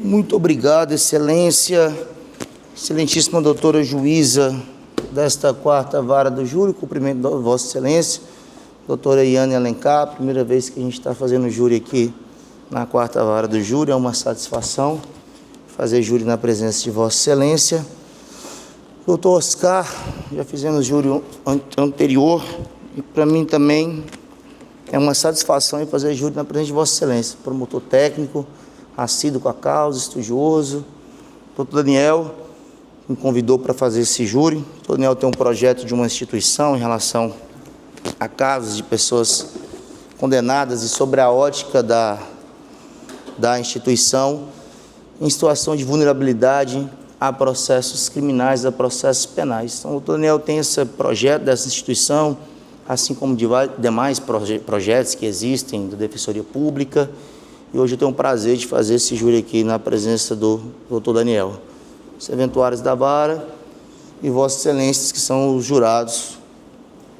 Muito obrigado, Excelência, excelentíssima doutora juíza desta 4ª Vara do Júri, cumprimento da Vossa Excelência, doutora Iane Alencar, primeira vez que a gente está fazendo júri aqui na 4ª Vara do Júri, é uma satisfação fazer júri na presença de Vossa Excelência. Doutor Oscar, já fizemos júri anterior, e para mim também é uma satisfação em fazer júri na presença de Vossa Excelência, promotor técnico, assíduo com a causa, estudioso. Doutor Daniel me convidou para fazer esse júri. Doutor Daniel tem um projeto de uma instituição em relação a casos de pessoas condenadas e sobre a ótica da instituição em situação de vulnerabilidade a processos criminais, a processos penais. Então, o doutor Daniel tem esse projeto dessa instituição, assim como de demais projetos que existem da Defensoria Pública, e hoje eu tenho o prazer de fazer esse júri aqui na presença do doutor Daniel. Os eventuários da vara e Vossas Excelências, que são os jurados,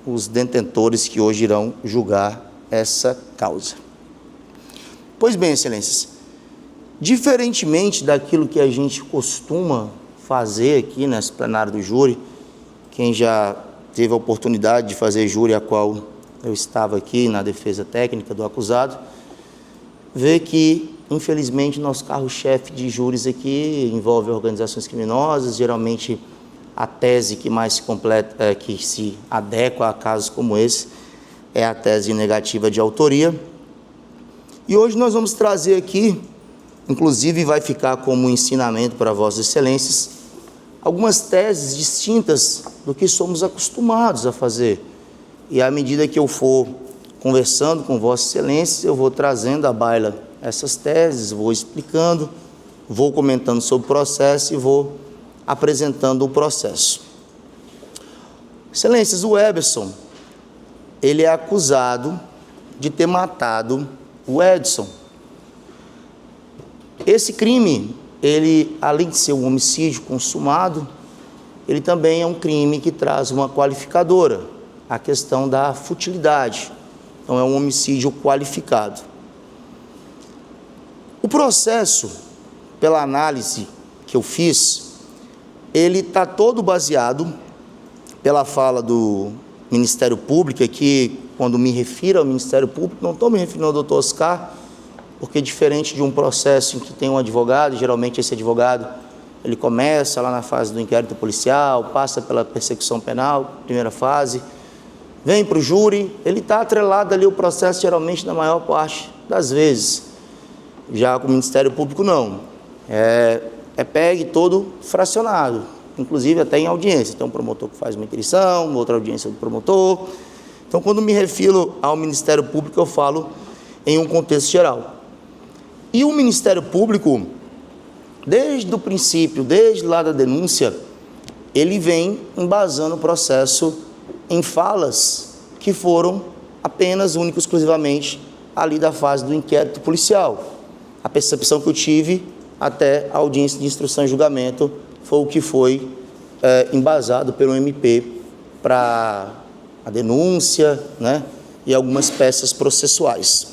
os detentores que hoje irão julgar essa causa. Pois bem, Excelências, diferentemente daquilo que a gente costuma fazer aqui nesse plenário do júri, quem já teve a oportunidade de fazer júri, a qual eu estava aqui na defesa técnica do acusado, vê que, infelizmente, nosso carro-chefe de júris aqui envolve organizações criminosas, geralmente a tese que mais se completa, que se adequa a casos como esse, é a tese negativa de autoria. E hoje nós vamos trazer aqui, inclusive vai ficar como ensinamento para Vossas Excelências, algumas teses distintas do que somos acostumados a fazer. E à medida que eu for conversando com Vossas Excelências, eu vou trazendo à baila essas teses, vou explicando, vou comentando sobre o processo e vou apresentando o processo. Excelências, o Eberson, ele é acusado de ter matado o Edson. Esse crime, ele, além de ser um homicídio consumado, ele também é um crime que traz uma qualificadora, a questão da futilidade. Então, é um homicídio qualificado. O processo, pela análise que eu fiz, ele está todo baseado pela fala do Ministério Público, que quando me refiro ao Ministério Público, não estou me referindo ao doutor Oscar, porque diferente de um processo em que tem um advogado, geralmente esse advogado, ele começa lá na fase do inquérito policial, passa pela persecução penal, primeira fase, vem para o júri, ele está atrelado ali o processo, geralmente, na maior parte das vezes. Já com o Ministério Público, não. É pegue todo fracionado, inclusive até em audiência. Tem um promotor que faz uma inquirição, outra audiência do promotor. Então, quando me refiro ao Ministério Público, eu falo em um contexto geral. E o Ministério Público, desde o princípio, desde lá da denúncia, ele vem embasando o processo em falas que foram apenas, única e exclusivamente, ali da fase do inquérito policial. A percepção que eu tive até a audiência de instrução e julgamento foi o que foi embasado pelo MP para a denúncia, né, e algumas peças processuais.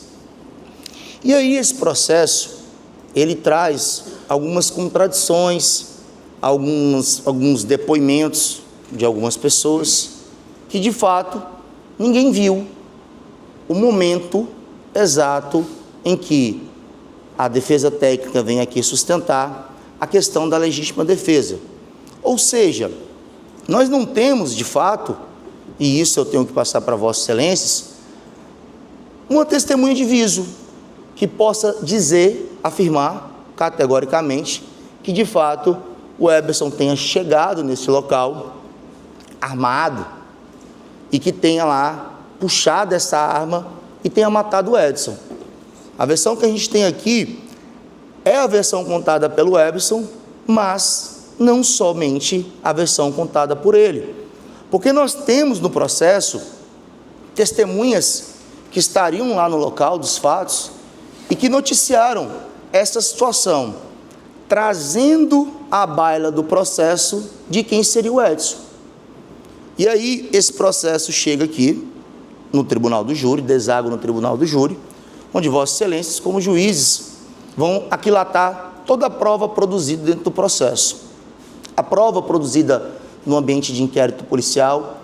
E aí esse processo, ele traz algumas contradições, alguns depoimentos de algumas pessoas, que de fato ninguém viu o momento exato em que a defesa técnica vem aqui sustentar a questão da legítima defesa. Ou seja, nós não temos de fato, e isso eu tenho que passar para Vossas Excelências, uma testemunha de viso que possa dizer, afirmar categoricamente que de fato o Eberson tenha chegado nesse local armado e que tenha lá puxado essa arma e tenha matado o Edson. A versão que a gente tem aqui é a versão contada pelo Eberson, mas não somente a versão contada por ele. Porque nós temos no processo testemunhas que estariam lá no local dos fatos e que noticiaram essa situação, trazendo à baila do processo de quem seria o Edson. E aí esse processo chega aqui no Tribunal do Júri, deságua no Tribunal do Júri, onde Vossas Excelências, como juízes, vão aquilatar toda a prova produzida dentro do processo. A prova produzida no ambiente de inquérito policial,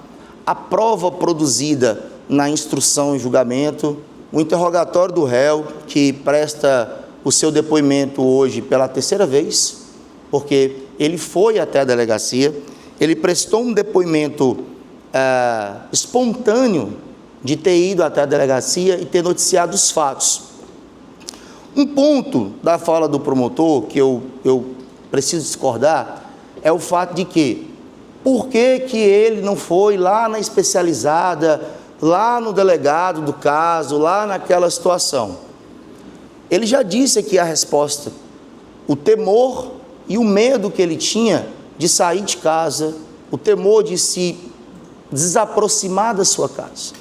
a prova produzida na instrução e julgamento, o interrogatório do réu, que presta o seu depoimento hoje pela terceira vez, porque ele foi até a delegacia, ele prestou um depoimento espontâneo de ter ido até a delegacia e ter noticiado os fatos. Um ponto da fala do promotor que eu preciso discordar é o fato de que, por que ele não foi lá na especializada, lá no delegado do caso, lá naquela situação? Ele já disse aqui a resposta: o temor e o medo que ele tinha de sair de casa, o temor de se desaproximar da sua casa.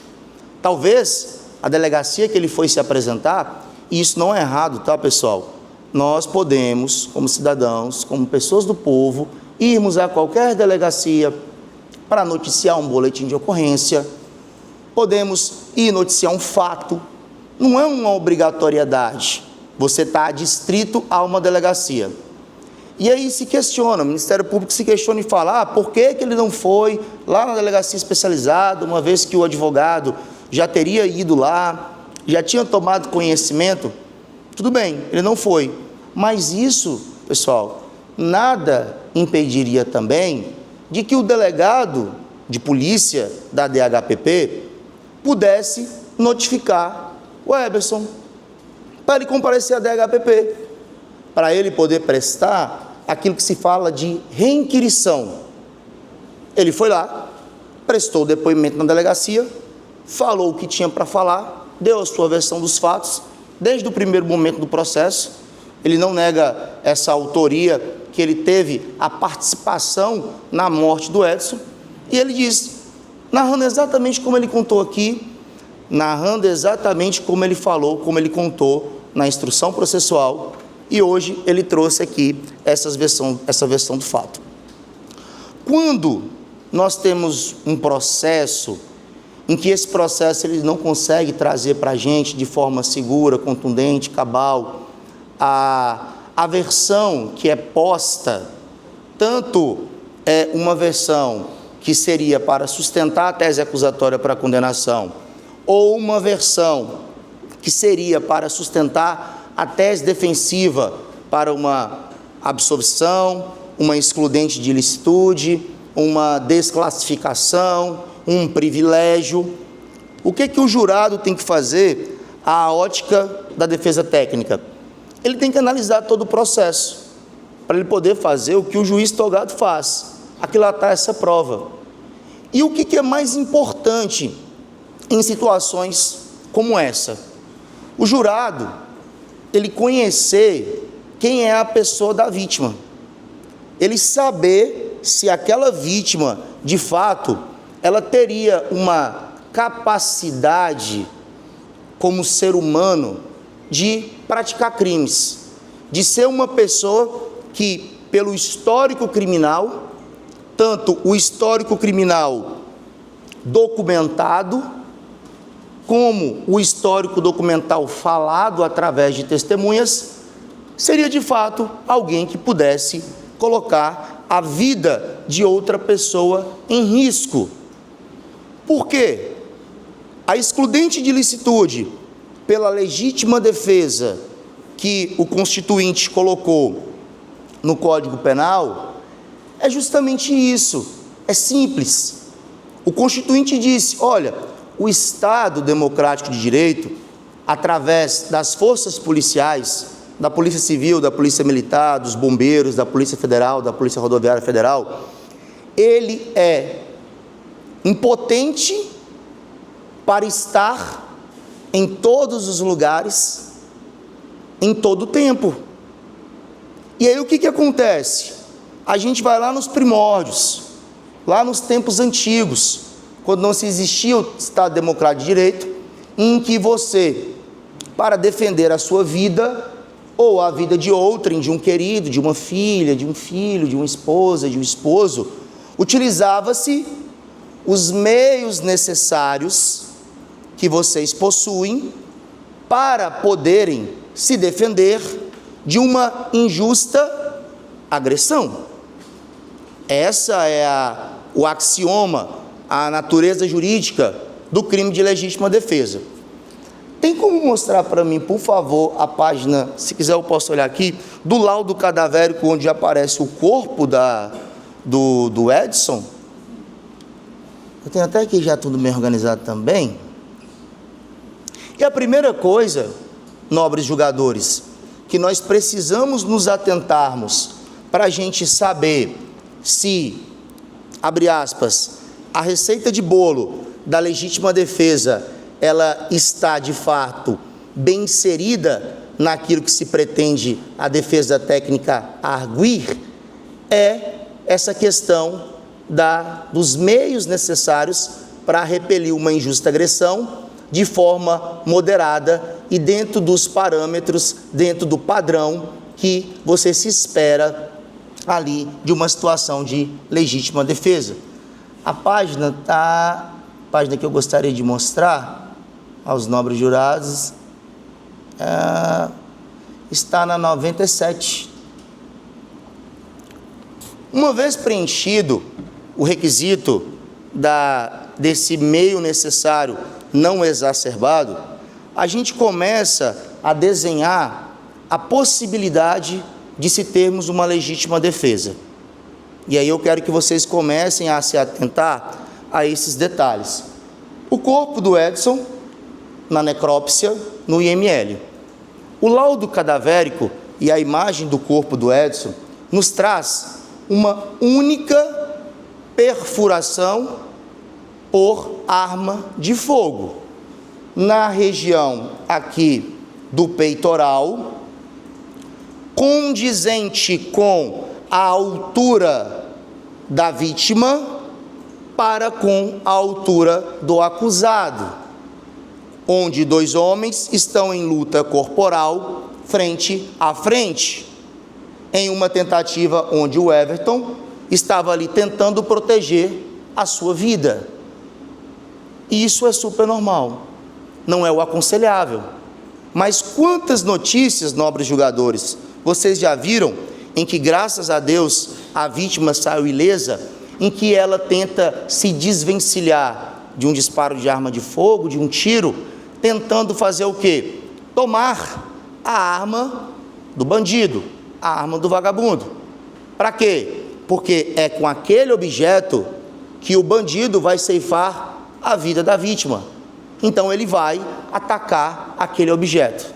Talvez a delegacia que ele foi se apresentar, e isso não é errado, tá, pessoal? Nós podemos, como cidadãos, como pessoas do povo, irmos a qualquer delegacia para noticiar um boletim de ocorrência, podemos ir noticiar um fato, não é uma obrigatoriedade você está adstrito a uma delegacia. E aí se questiona, o Ministério Público se questiona e fala, por que ele não foi lá na delegacia especializada, uma vez que o advogado já teria ido lá, já tinha tomado conhecimento? Tudo bem, ele não foi, mas isso, pessoal, nada impediria também de que o delegado de polícia da DHPP pudesse notificar o Eberson para ele comparecer à DHPP, para ele poder prestar aquilo que se fala de reinquirição. Ele foi lá, prestou o depoimento na delegacia, falou o que tinha para falar, deu a sua versão dos fatos, desde o primeiro momento do processo. Ele não nega essa autoria, que ele teve a participação na morte do Edson, e ele diz, narrando exatamente como ele contou aqui, narrando exatamente como ele falou, como ele contou na instrução processual, e hoje ele trouxe aqui essa versão do fato. Quando nós temos um processo em que esse processo ele não consegue trazer para a gente de forma segura, contundente, cabal, a versão que é posta, tanto é uma versão que seria para sustentar a tese acusatória para a condenação, ou uma versão que seria para sustentar a tese defensiva para uma absolvição, uma excludente de ilicitude, uma desclassificação, um privilégio. O que o jurado tem que fazer à ótica da defesa técnica? Ele tem que analisar todo o processo, para ele poder fazer o que o juiz togado faz, aquilatar essa prova. E o que é mais importante em situações como essa? O jurado, ele conhecer quem é a pessoa da vítima, ele saber se aquela vítima, de fato, ela teria uma capacidade como ser humano de praticar crimes, de ser uma pessoa que, pelo histórico criminal, tanto o histórico criminal documentado, como o histórico documental falado através de testemunhas, seria de fato alguém que pudesse colocar a vida de outra pessoa em risco. Por quê? A excludente de ilicitude, pela legítima defesa que o Constituinte colocou no Código Penal, é justamente isso, é simples. O Constituinte disse, olha, o Estado democrático de direito, através das forças policiais, da Polícia Civil, da Polícia Militar, dos Bombeiros, da Polícia Federal, da Polícia Rodoviária Federal, ele é impotente para estar em todos os lugares, em todo o tempo. E aí o que acontece? A gente vai lá nos primórdios, lá nos tempos antigos, quando não se existia o Estado Democrático de Direito, em que você, para defender a sua vida, ou a vida de outrem, de um querido, de uma filha, de um filho, de uma esposa, de um esposo, utilizava-se os meios necessários que vocês possuem para poderem se defender de uma injusta agressão. Essa é o axioma, a natureza jurídica do crime de legítima defesa. Tem como mostrar para mim, por favor, a página, se quiser eu posso olhar aqui, do laudo cadavérico, onde aparece o corpo do Edson? Eu tenho até aqui já tudo bem organizado também. E a primeira coisa, nobres julgadores, que nós precisamos nos atentarmos para a gente saber se, abre aspas, a receita de bolo da legítima defesa, ela está de fato bem inserida naquilo que se pretende a defesa técnica arguir, é essa questão dos meios necessários para repelir uma injusta agressão de forma moderada e dentro dos parâmetros, dentro do padrão que você se espera ali de uma situação de legítima defesa. A página que eu gostaria de mostrar aos nobres jurados está na 97. Uma vez preenchido o requisito desse meio necessário não exacerbado, a gente começa a desenhar a possibilidade de se termos uma legítima defesa. E aí eu quero que vocês comecem a se atentar a esses detalhes. O corpo do Edson, na necrópsia, no IML. O laudo cadavérico e a imagem do corpo do Edson nos traz uma única perfuração por arma de fogo na região aqui do peitoral, condizente com a altura da vítima para com a altura do acusado, onde dois homens estão em luta corporal frente a frente, em uma tentativa onde o Everton estava ali tentando proteger a sua vida. E isso é super normal, não é o aconselhável. Mas quantas notícias, nobres julgadores, vocês já viram em que, graças a Deus, a vítima saiu ilesa, em que ela tenta se desvencilhar de um disparo de arma de fogo, de um tiro, tentando fazer o quê? Tomar a arma do bandido, a arma do vagabundo. Para quê? Porque é com aquele objeto que o bandido vai ceifar a vida da vítima. Então ele vai atacar aquele objeto.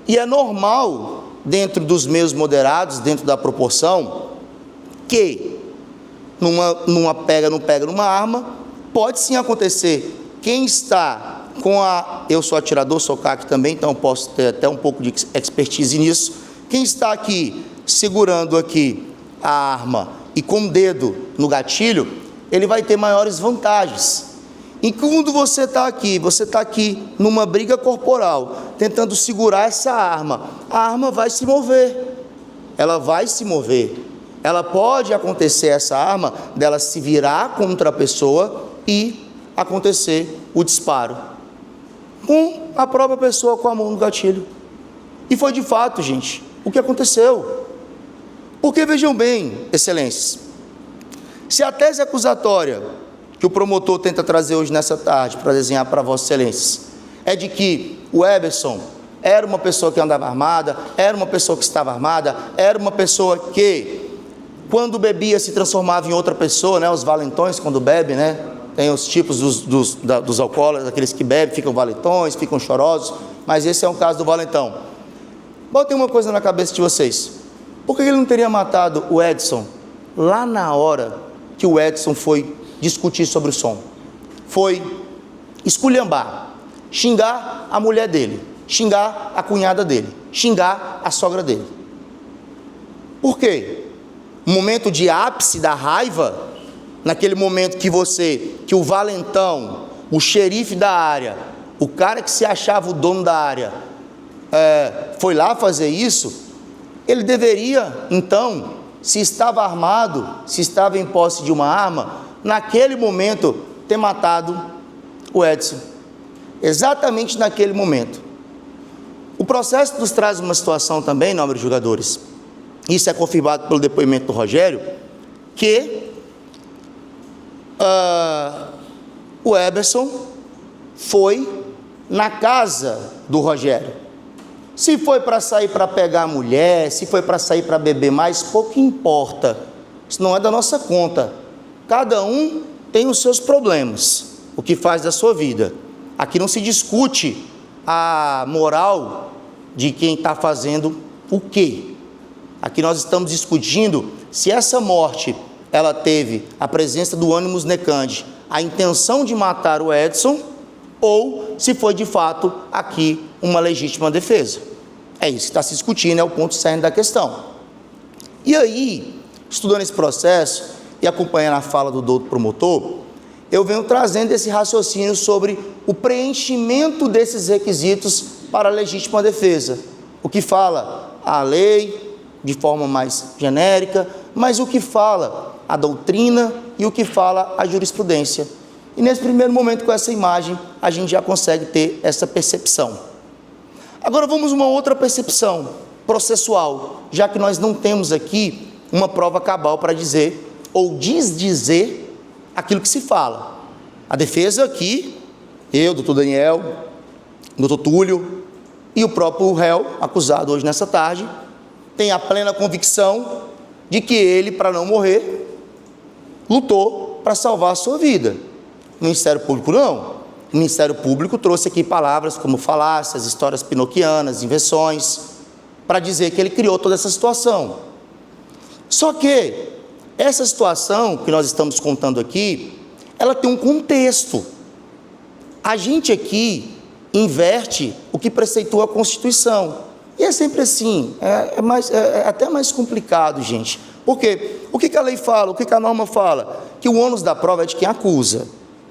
E é normal, dentro dos meios moderados, dentro da proporção, que numa pega numa arma, pode sim acontecer. Quem está com eu sou atirador, sou CAC também, então posso ter até um pouco de expertise nisso. Quem está aqui segurando aqui a arma e com o dedo no gatilho, ele vai ter maiores vantagens. E quando você está aqui numa briga corporal, tentando segurar essa arma, a arma vai se mover, ela vai se mover. Ela pode acontecer, essa arma, dela se virar contra a pessoa e acontecer o disparo, com a própria pessoa com a mão no gatilho. E foi de fato, gente, o que aconteceu. Porque vejam bem, excelências, se a tese acusatória que o promotor tenta trazer hoje nessa tarde para desenhar para vossas excelências é de que o Everson era uma pessoa que andava armada, era uma pessoa que estava armada, era uma pessoa que, quando bebia, se transformava em outra pessoa, né? Os valentões, quando bebe, né? Tem os tipos dos alcoólatras, aqueles que bebem, ficam valentões, ficam chorosos, mas esse é um caso do valentão. Botem uma coisa na cabeça de vocês: por que ele não teria matado o Edson lá na hora que o Edson foi discutir sobre o som? Foi esculhambar, xingar a mulher dele, xingar a cunhada dele, xingar a sogra dele. Por quê? Um momento de ápice da raiva, naquele momento que o valentão, o xerife da área, o cara que se achava o dono da área, foi lá fazer isso, ele deveria, então, se estava armado, se estava em posse de uma arma, naquele momento, ter matado o Edson. Exatamente naquele momento. O processo nos traz uma situação também, nobres julgadores, isso é confirmado pelo depoimento do Rogério, que o Eberson foi na casa do Rogério. Se foi para sair para pegar a mulher, se foi para sair para beber mais, pouco importa. Isso não é da nossa conta. Cada um tem os seus problemas, o que faz da sua vida. Aqui não se discute a moral de quem está fazendo o quê. Aqui nós estamos discutindo se essa morte, ela teve a presença do ânimos necandi, a intenção de matar o Edson, ou se foi de fato aqui uma legítima defesa. É isso que está se discutindo, é o ponto cerne da questão. E aí, estudando esse processo e acompanhando a fala do doutor promotor, eu venho trazendo esse raciocínio sobre o preenchimento desses requisitos para a legítima defesa. O que fala a lei, de forma mais genérica, mas o que fala a doutrina e o que fala a jurisprudência. E nesse primeiro momento, com essa imagem, a gente já consegue ter essa percepção. Agora vamos a uma outra percepção processual, já que nós não temos aqui uma prova cabal para dizer ou desdizer aquilo que se fala. A defesa aqui, eu, doutor Daniel, doutor Túlio e o próprio réu, acusado hoje nessa tarde, tem a plena convicção de que ele, para não morrer, lutou para salvar a sua vida. O Ministério Público não. O Ministério Público trouxe aqui palavras como falácias, histórias pinoquianas, invenções, para dizer que ele criou toda essa situação. Só que essa situação que nós estamos contando aqui, ela tem um contexto. A gente aqui inverte o que preceitua a Constituição. E é sempre assim, é até mais complicado, gente. Por quê? O que a lei fala, o que a norma fala? Que o ônus da prova é de quem acusa.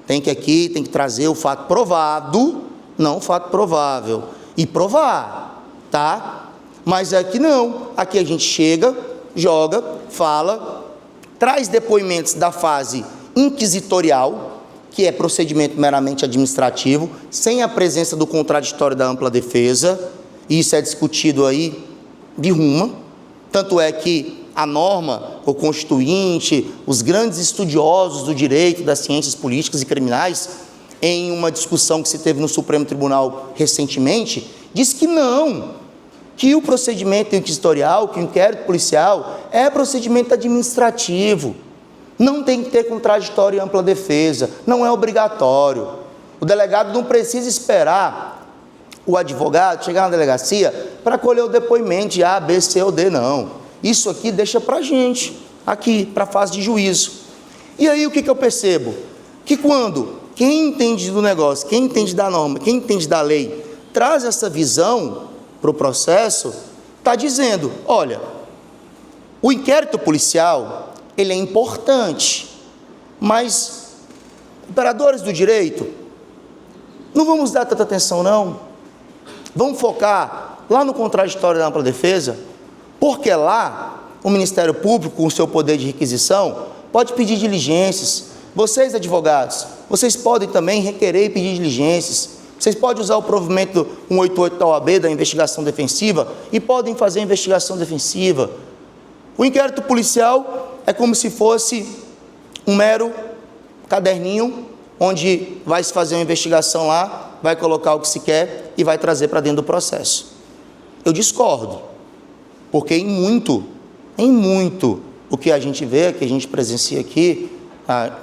Tem que trazer o fato provado, não o fato provável. E provar, tá? Mas aqui não. Aqui a gente chega, joga, fala, traz depoimentos da fase inquisitorial, que é procedimento meramente administrativo, sem a presença do contraditório da ampla defesa. Isso é discutido aí de ruma. Tanto é que a norma, o constituinte, os grandes estudiosos do direito, das ciências políticas e criminais, em uma discussão que se teve no Supremo Tribunal recentemente, diz que não, que o procedimento inquisitorial, que o inquérito policial é procedimento administrativo, não tem que ter contraditório e ampla defesa, não é obrigatório. O delegado não precisa esperar o advogado chegar na delegacia para colher o depoimento de A, B, C ou D, não. Isso aqui deixa para a gente, aqui, para a fase de juízo. E aí o que eu percebo? Que quando quem entende do negócio, quem entende da norma, quem entende da lei, traz essa visão para o processo, está dizendo, olha, o inquérito policial, ele é importante, mas operadores do direito, não vamos dar tanta atenção não. Vamos focar lá no contraditório da ampla defesa, porque lá o Ministério Público, com o seu poder de requisição, pode pedir diligências. Vocês, advogados, vocês podem também requerer e pedir diligências. Vocês podem usar o provimento 188 da OAB, da investigação defensiva, e podem fazer a investigação defensiva. O inquérito policial é como se fosse um mero caderninho, onde vai se fazer uma investigação lá, vai colocar o que se quer e vai trazer para dentro do processo. Eu discordo, porque em muito, o que a gente vê, que a gente presencia aqui,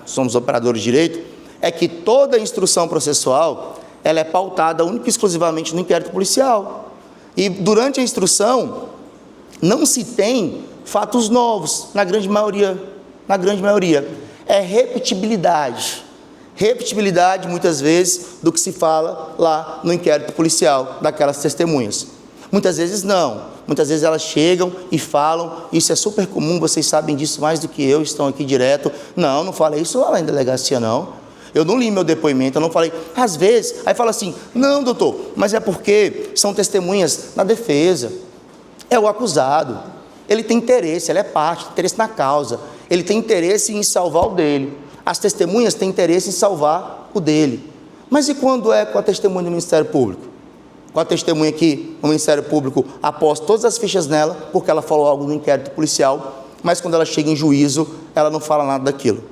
somos operadores de direito, é que toda a instrução processual, ela é pautada única e exclusivamente no inquérito policial. E durante a instrução, não se tem fatos novos, na grande maioria. É repetibilidade, muitas vezes, do que se fala lá no inquérito policial, daquelas testemunhas. Muitas vezes não, muitas vezes elas chegam e falam, isso é super comum, vocês sabem disso mais do que eu, estão aqui direto, não falei isso lá em delegacia não, eu não li meu depoimento, eu não falei, às vezes, aí fala assim, não doutor, mas é porque são testemunhas na defesa, é o acusado, ele tem interesse, ele é parte, tem interesse na causa, ele tem interesse em salvar o dele, as testemunhas têm interesse em salvar o dele. Mas e quando é com a testemunha do Ministério Público? com a testemunha que o Ministério Público aposta todas as fichas nela, porque ela falou algo no inquérito policial, mas quando ela chega em juízo, ela não fala nada daquilo.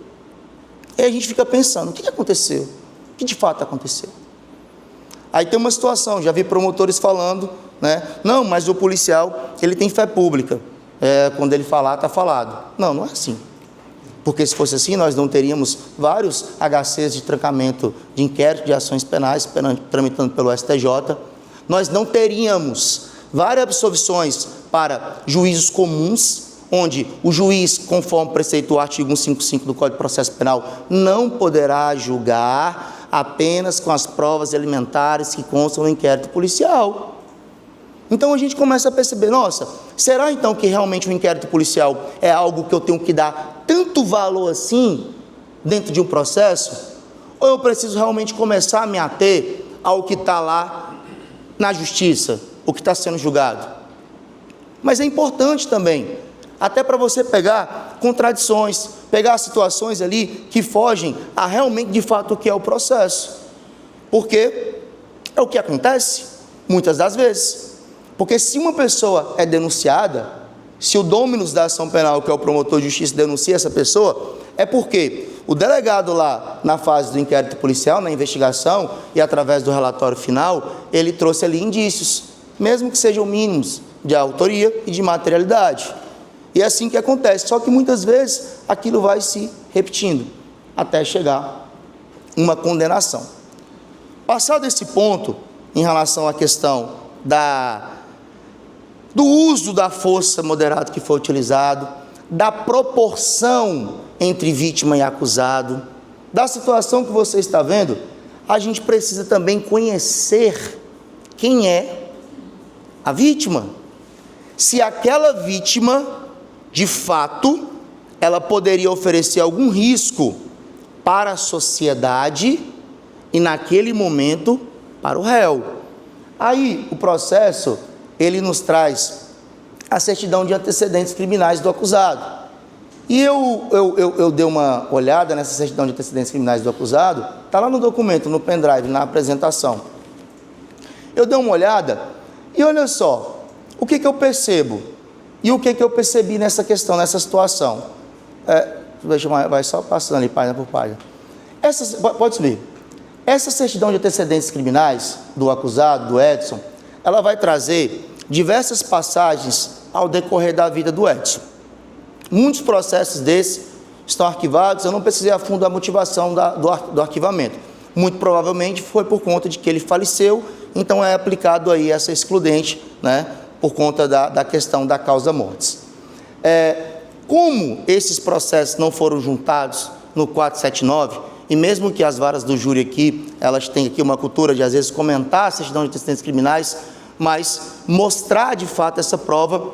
E aí a gente fica pensando, o que aconteceu? O que de fato aconteceu? Aí tem uma situação, já vi promotores falando, né? Não, mas o policial, ele tem fé pública. Quando ele falar, está falado. Não, não é assim. Porque se fosse assim, nós não teríamos vários HCs de trancamento de inquérito de ações penais tramitando pelo STJ. Nós não teríamos várias absolvições para juízos comuns, onde o juiz, conforme preceitua o artigo 155 do Código de Processo Penal, não poderá julgar apenas com as provas elementares que constam no inquérito policial. Então a gente começa a perceber, nossa, será então que realmente o inquérito policial é algo que eu tenho que dar tanto valor assim dentro de um processo? Ou eu preciso realmente começar a me ater ao que está lá na justiça, o que está sendo julgado? Mas é importante também, até para você pegar contradições, pegar situações ali que fogem a realmente de fato o que é o processo. Porque é o que acontece muitas das vezes. Porque se uma pessoa é denunciada, se o dominus da ação penal, que é o promotor de justiça, denuncia essa pessoa, é porque o delegado lá, na fase do inquérito policial, na investigação, e através do relatório final, ele trouxe ali indícios, mesmo que sejam mínimos, de autoria e de materialidade. E é assim que acontece, só que muitas vezes aquilo vai se repetindo, até chegar uma condenação. Passado esse ponto, em relação à questão do uso da força moderada que foi utilizado, da proporção entre vítima e acusado, da situação que você está vendo, a gente precisa também conhecer quem é a vítima. Se aquela vítima, de fato, ela poderia oferecer algum risco para a sociedade e, naquele momento, para o réu. Aí, o processo, ele nos traz a certidão de antecedentes criminais do acusado. E eu dei uma olhada nessa certidão de antecedentes criminais do acusado, está lá no documento, no pendrive, na apresentação. Eu dei uma olhada e olha só, o que eu percebo? E o que eu percebi nessa questão, nessa situação? Vai só passando ali, página por página. Pode subir. Essa certidão de antecedentes criminais do acusado, do Edson, ela vai trazer diversas passagens ao decorrer da vida do Edson. Muitos processos desses estão arquivados, eu não precisei a fundo da motivação do arquivamento. Muito provavelmente foi por conta de que ele faleceu, então é aplicado aí essa excludente, né, por conta da questão da causa-mortes. Como esses processos não foram juntados no 479, e mesmo que as varas do júri aqui, elas têm aqui uma cultura de, às vezes, comentar a certidão de antecedentes criminais, mas mostrar, de fato, essa prova,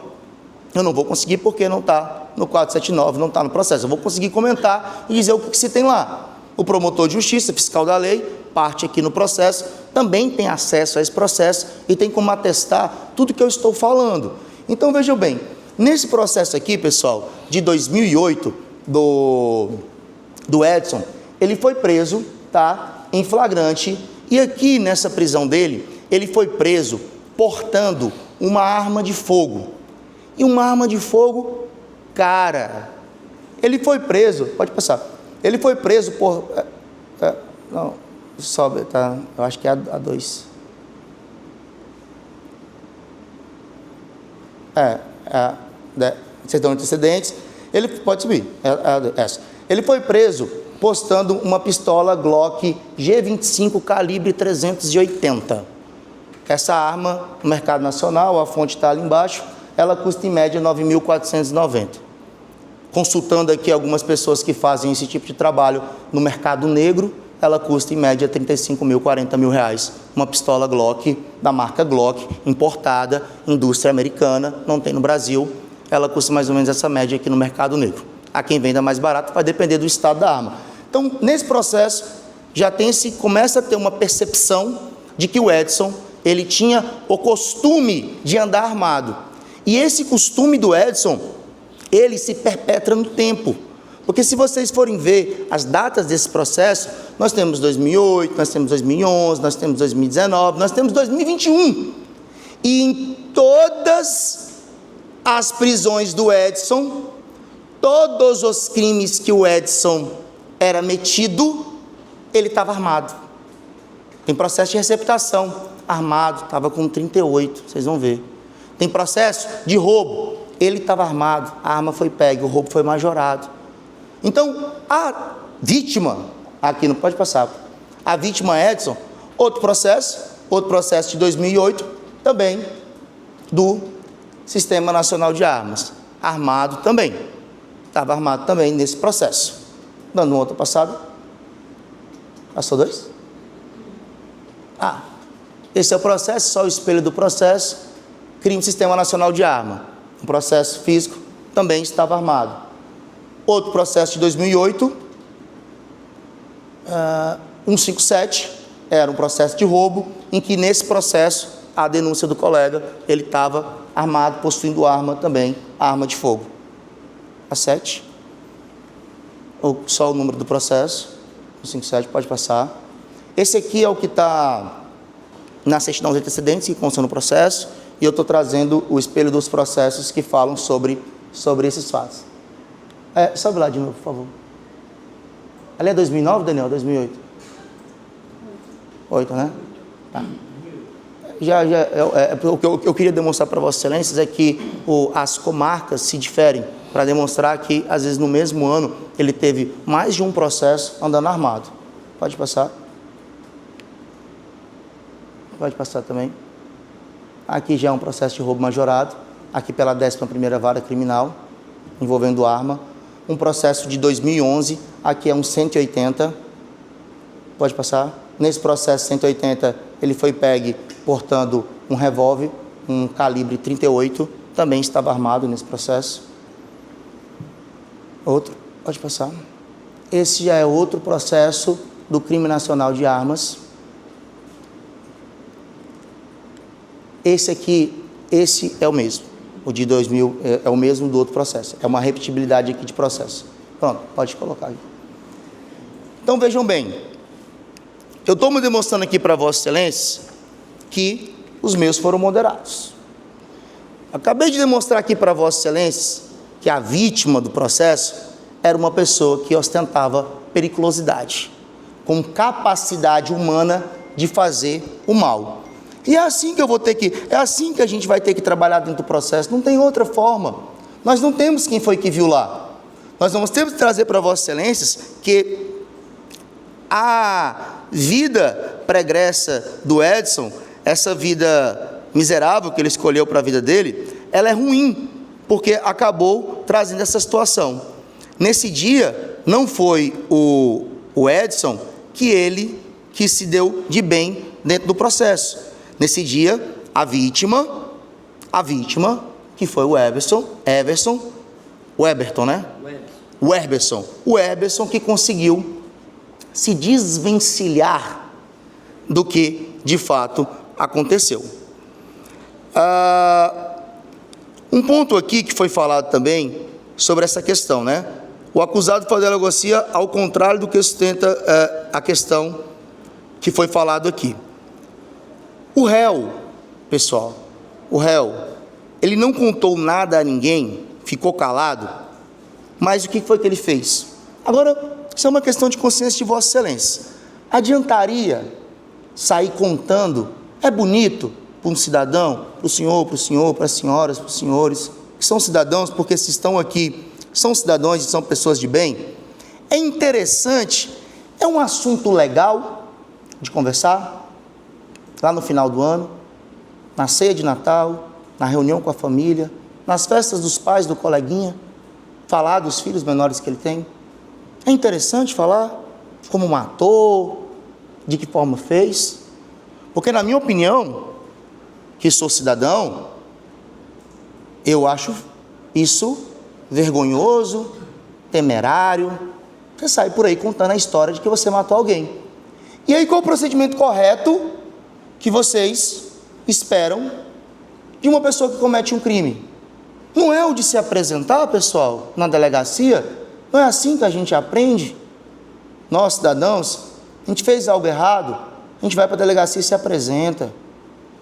eu não vou conseguir porque não está no 479, não está no processo. Eu vou conseguir comentar e dizer o que se tem lá. O promotor de justiça, fiscal da lei, parte aqui no processo, também tem acesso a esse processo e tem como atestar tudo que eu estou falando. Então, vejam bem, nesse processo aqui, pessoal, de 2008, do Edson, ele foi preso, tá, em flagrante, e aqui nessa prisão dele, ele foi preso portando uma arma de fogo. E uma arma de fogo, cara, ele foi preso, pode passar, ele foi preso por, não, sobe, tá, eu acho que é a 2. Certidão de antecedentes, ele pode subir, essa. Ele foi preso postando uma pistola Glock G25 calibre 380. Essa arma, no mercado nacional, a fonte está ali embaixo, ela custa em média R$ 9.490. Consultando aqui algumas pessoas que fazem esse tipo de trabalho no mercado negro, ela custa em média R$ 35.000, R$ 40.000. Uma pistola Glock, da marca Glock, importada, indústria americana, não tem no Brasil, ela custa mais ou menos essa média aqui no mercado negro. A quem venda mais barato vai depender do estado da arma. Então, nesse processo, começa a ter uma percepção de que o Edson, ele tinha o costume de andar armado. E esse costume do Edson, ele se perpetra no tempo. Porque se vocês forem ver as datas desse processo, nós temos 2008, nós temos 2011, nós temos 2019, nós temos 2021. E em todas as prisões do Edson, todos os crimes que o Edson era metido, ele estava armado. Tem processo de receptação, armado, estava com 38, vocês vão ver. Tem processo de roubo, ele estava armado, a arma foi pega, o roubo foi majorado. Então, a vítima, aqui não pode passar, a vítima Edson, outro processo de 2008, também do Sistema Nacional de Armas, armado também, estava armado também nesse processo. Dando um outro passado, passou 2? Esse é o processo, só o espelho do processo, crime Sistema Nacional de Arma, um processo físico, também estava armado. Outro processo de 2008, 157, era um processo de roubo, em que nesse processo, a denúncia do colega, ele estava armado, possuindo arma também, arma de fogo. A 7, ou só o número do processo, 157, pode passar. Esse aqui é o que está na certidão de antecedentes, que consta no processo, e eu estou trazendo o espelho dos processos que falam sobre esses fatos. Sobe lá de novo, por favor. Ali é 2009, Daniel? 2008? 8, né? Tá. O que eu queria demonstrar para Vossas Excelências é que as comarcas se diferem, para demonstrar que, às vezes, no mesmo ano, ele teve mais de um processo andando armado. Pode passar. Pode passar também. Aqui já é um processo de roubo majorado, aqui pela 11ª Vara Criminal, envolvendo arma. Um processo de 2011, aqui é um 180. Pode passar. Nesse processo 180, ele foi pegue portando um revólver, um calibre 38, também estava armado nesse processo. Outro, pode passar. Esse já é outro processo do crime nacional de armas. Esse aqui, esse é o mesmo. O de 2000 é o mesmo do outro processo. É uma repetibilidade aqui de processo. Pronto, pode colocar aí. Então, vejam bem. Eu estou me demonstrando aqui para Vossas Excelências que os meus foram moderados. Acabei de demonstrar aqui para Vossas Excelências que a vítima do processo era uma pessoa que ostentava periculosidade, com capacidade humana de fazer o mal. E é assim que a gente vai ter que trabalhar dentro do processo, não tem outra forma. Nós não temos quem foi que viu lá. Nós vamos ter que trazer para Vossas Excelências que a vida pregressa do Edson, essa vida miserável que ele escolheu para a vida dele, ela é ruim, porque acabou trazendo essa situação. Nesse dia, não foi o Edson que se deu de bem dentro do processo. Nesse dia, a vítima, que foi o Eberson que conseguiu se desvencilhar do que de fato aconteceu. Um ponto aqui que foi falado também sobre essa questão, né? O acusado faz a delegacia ao contrário do que sustenta a questão que foi falado aqui. O réu, pessoal, ele não contou nada a ninguém, ficou calado, mas o que foi que ele fez? Agora, isso é uma questão de consciência de Vossa Excelência. Adiantaria sair contando? É bonito para um cidadão, para o senhor, para as senhoras, para os senhores, que são cidadãos, porque se estão aqui, são cidadãos e são pessoas de bem. É interessante, é um assunto legal de conversar, lá no final do ano, na ceia de Natal, na reunião com a família, nas festas dos pais do coleguinha, falar dos filhos menores que ele tem. É interessante falar como matou, de que forma fez, porque na minha opinião, que sou cidadão, eu acho isso vergonhoso, temerário, você sai por aí contando a história de que você matou alguém. E aí qual o procedimento correto que vocês esperam de uma pessoa que comete um crime? Não é o de se apresentar, pessoal, na delegacia Não é assim que a gente aprende? Nós, cidadãos, a gente fez algo errado, a gente vai para a delegacia e se apresenta.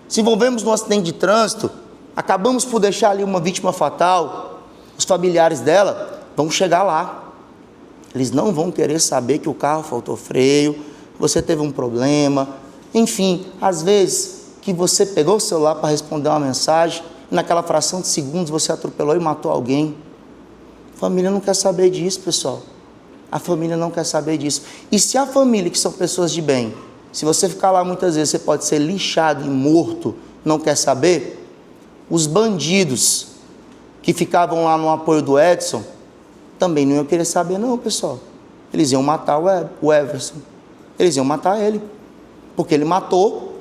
Se envolvemos num acidente de trânsito, acabamos por deixar ali uma vítima fatal, os familiares dela vão chegar lá. Eles não vão querer saber que o carro faltou freio, você teve um problema, enfim, às vezes que você pegou o celular para responder uma mensagem, e naquela fração de segundos você atropelou e matou alguém. A família não quer saber disso, pessoal. A família não quer saber disso. E se a família, que são pessoas de bem, se você ficar lá muitas vezes, você pode ser lixado e morto, não quer saber, os bandidos que ficavam lá no apoio do Edson, também não iam querer saber não, pessoal. Eles iam matar o Everson. Eles iam matar ele. Porque ele matou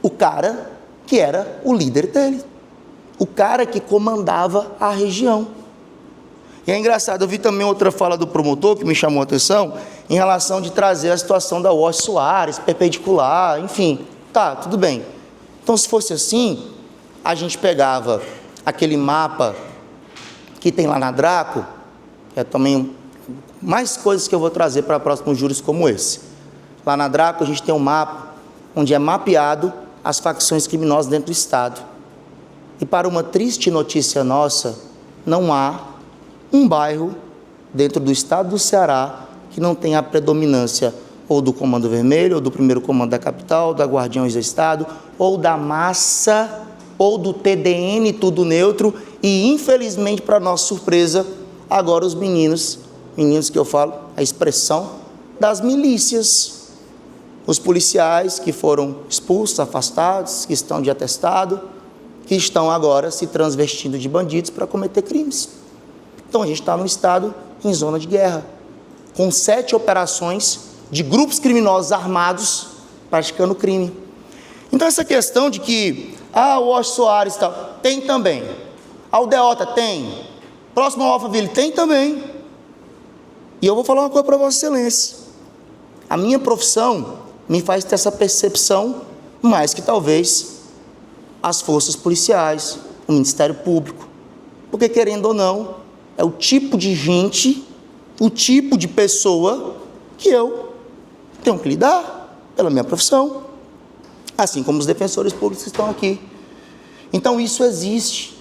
o cara que era o líder dele. O cara que comandava a região. E é engraçado, eu vi também outra fala do promotor que me chamou a atenção, em relação de trazer a situação da Wash Soares, perpendicular, enfim. Tá, tudo bem. Então, se fosse assim, a gente pegava aquele mapa que tem lá na Draco, que é também mais coisas que eu vou trazer para próximos juros como esse. Lá na Draco a gente tem um mapa onde é mapeado as facções criminosas dentro do Estado. E para uma triste notícia nossa, não há um bairro dentro do Estado do Ceará que não tenha a predominância ou do Comando Vermelho, ou do primeiro comando da capital, da Guardiões do Estado, ou da massa, ou do TDN, tudo neutro, e infelizmente, para nossa surpresa, agora os meninos que eu falo, a expressão das milícias, os policiais que foram expulsos, afastados, que estão de atestado, que estão agora se transvestindo de bandidos para cometer crimes. Então a gente está num estado em zona de guerra, com 7 operações de grupos criminosos armados praticando crime. Então essa questão de que, o Wash Soares tal, tem também, a Aldeota tem, próximo ao Alphaville tem também. E eu vou falar uma coisa para Vossa Excelência, a minha profissão me faz ter essa percepção mais que talvez as forças policiais, o Ministério Público, porque querendo ou não, é o tipo de gente, o tipo de pessoa que eu tenho que lidar pela minha profissão, assim como os defensores públicos que estão aqui. Então isso existe.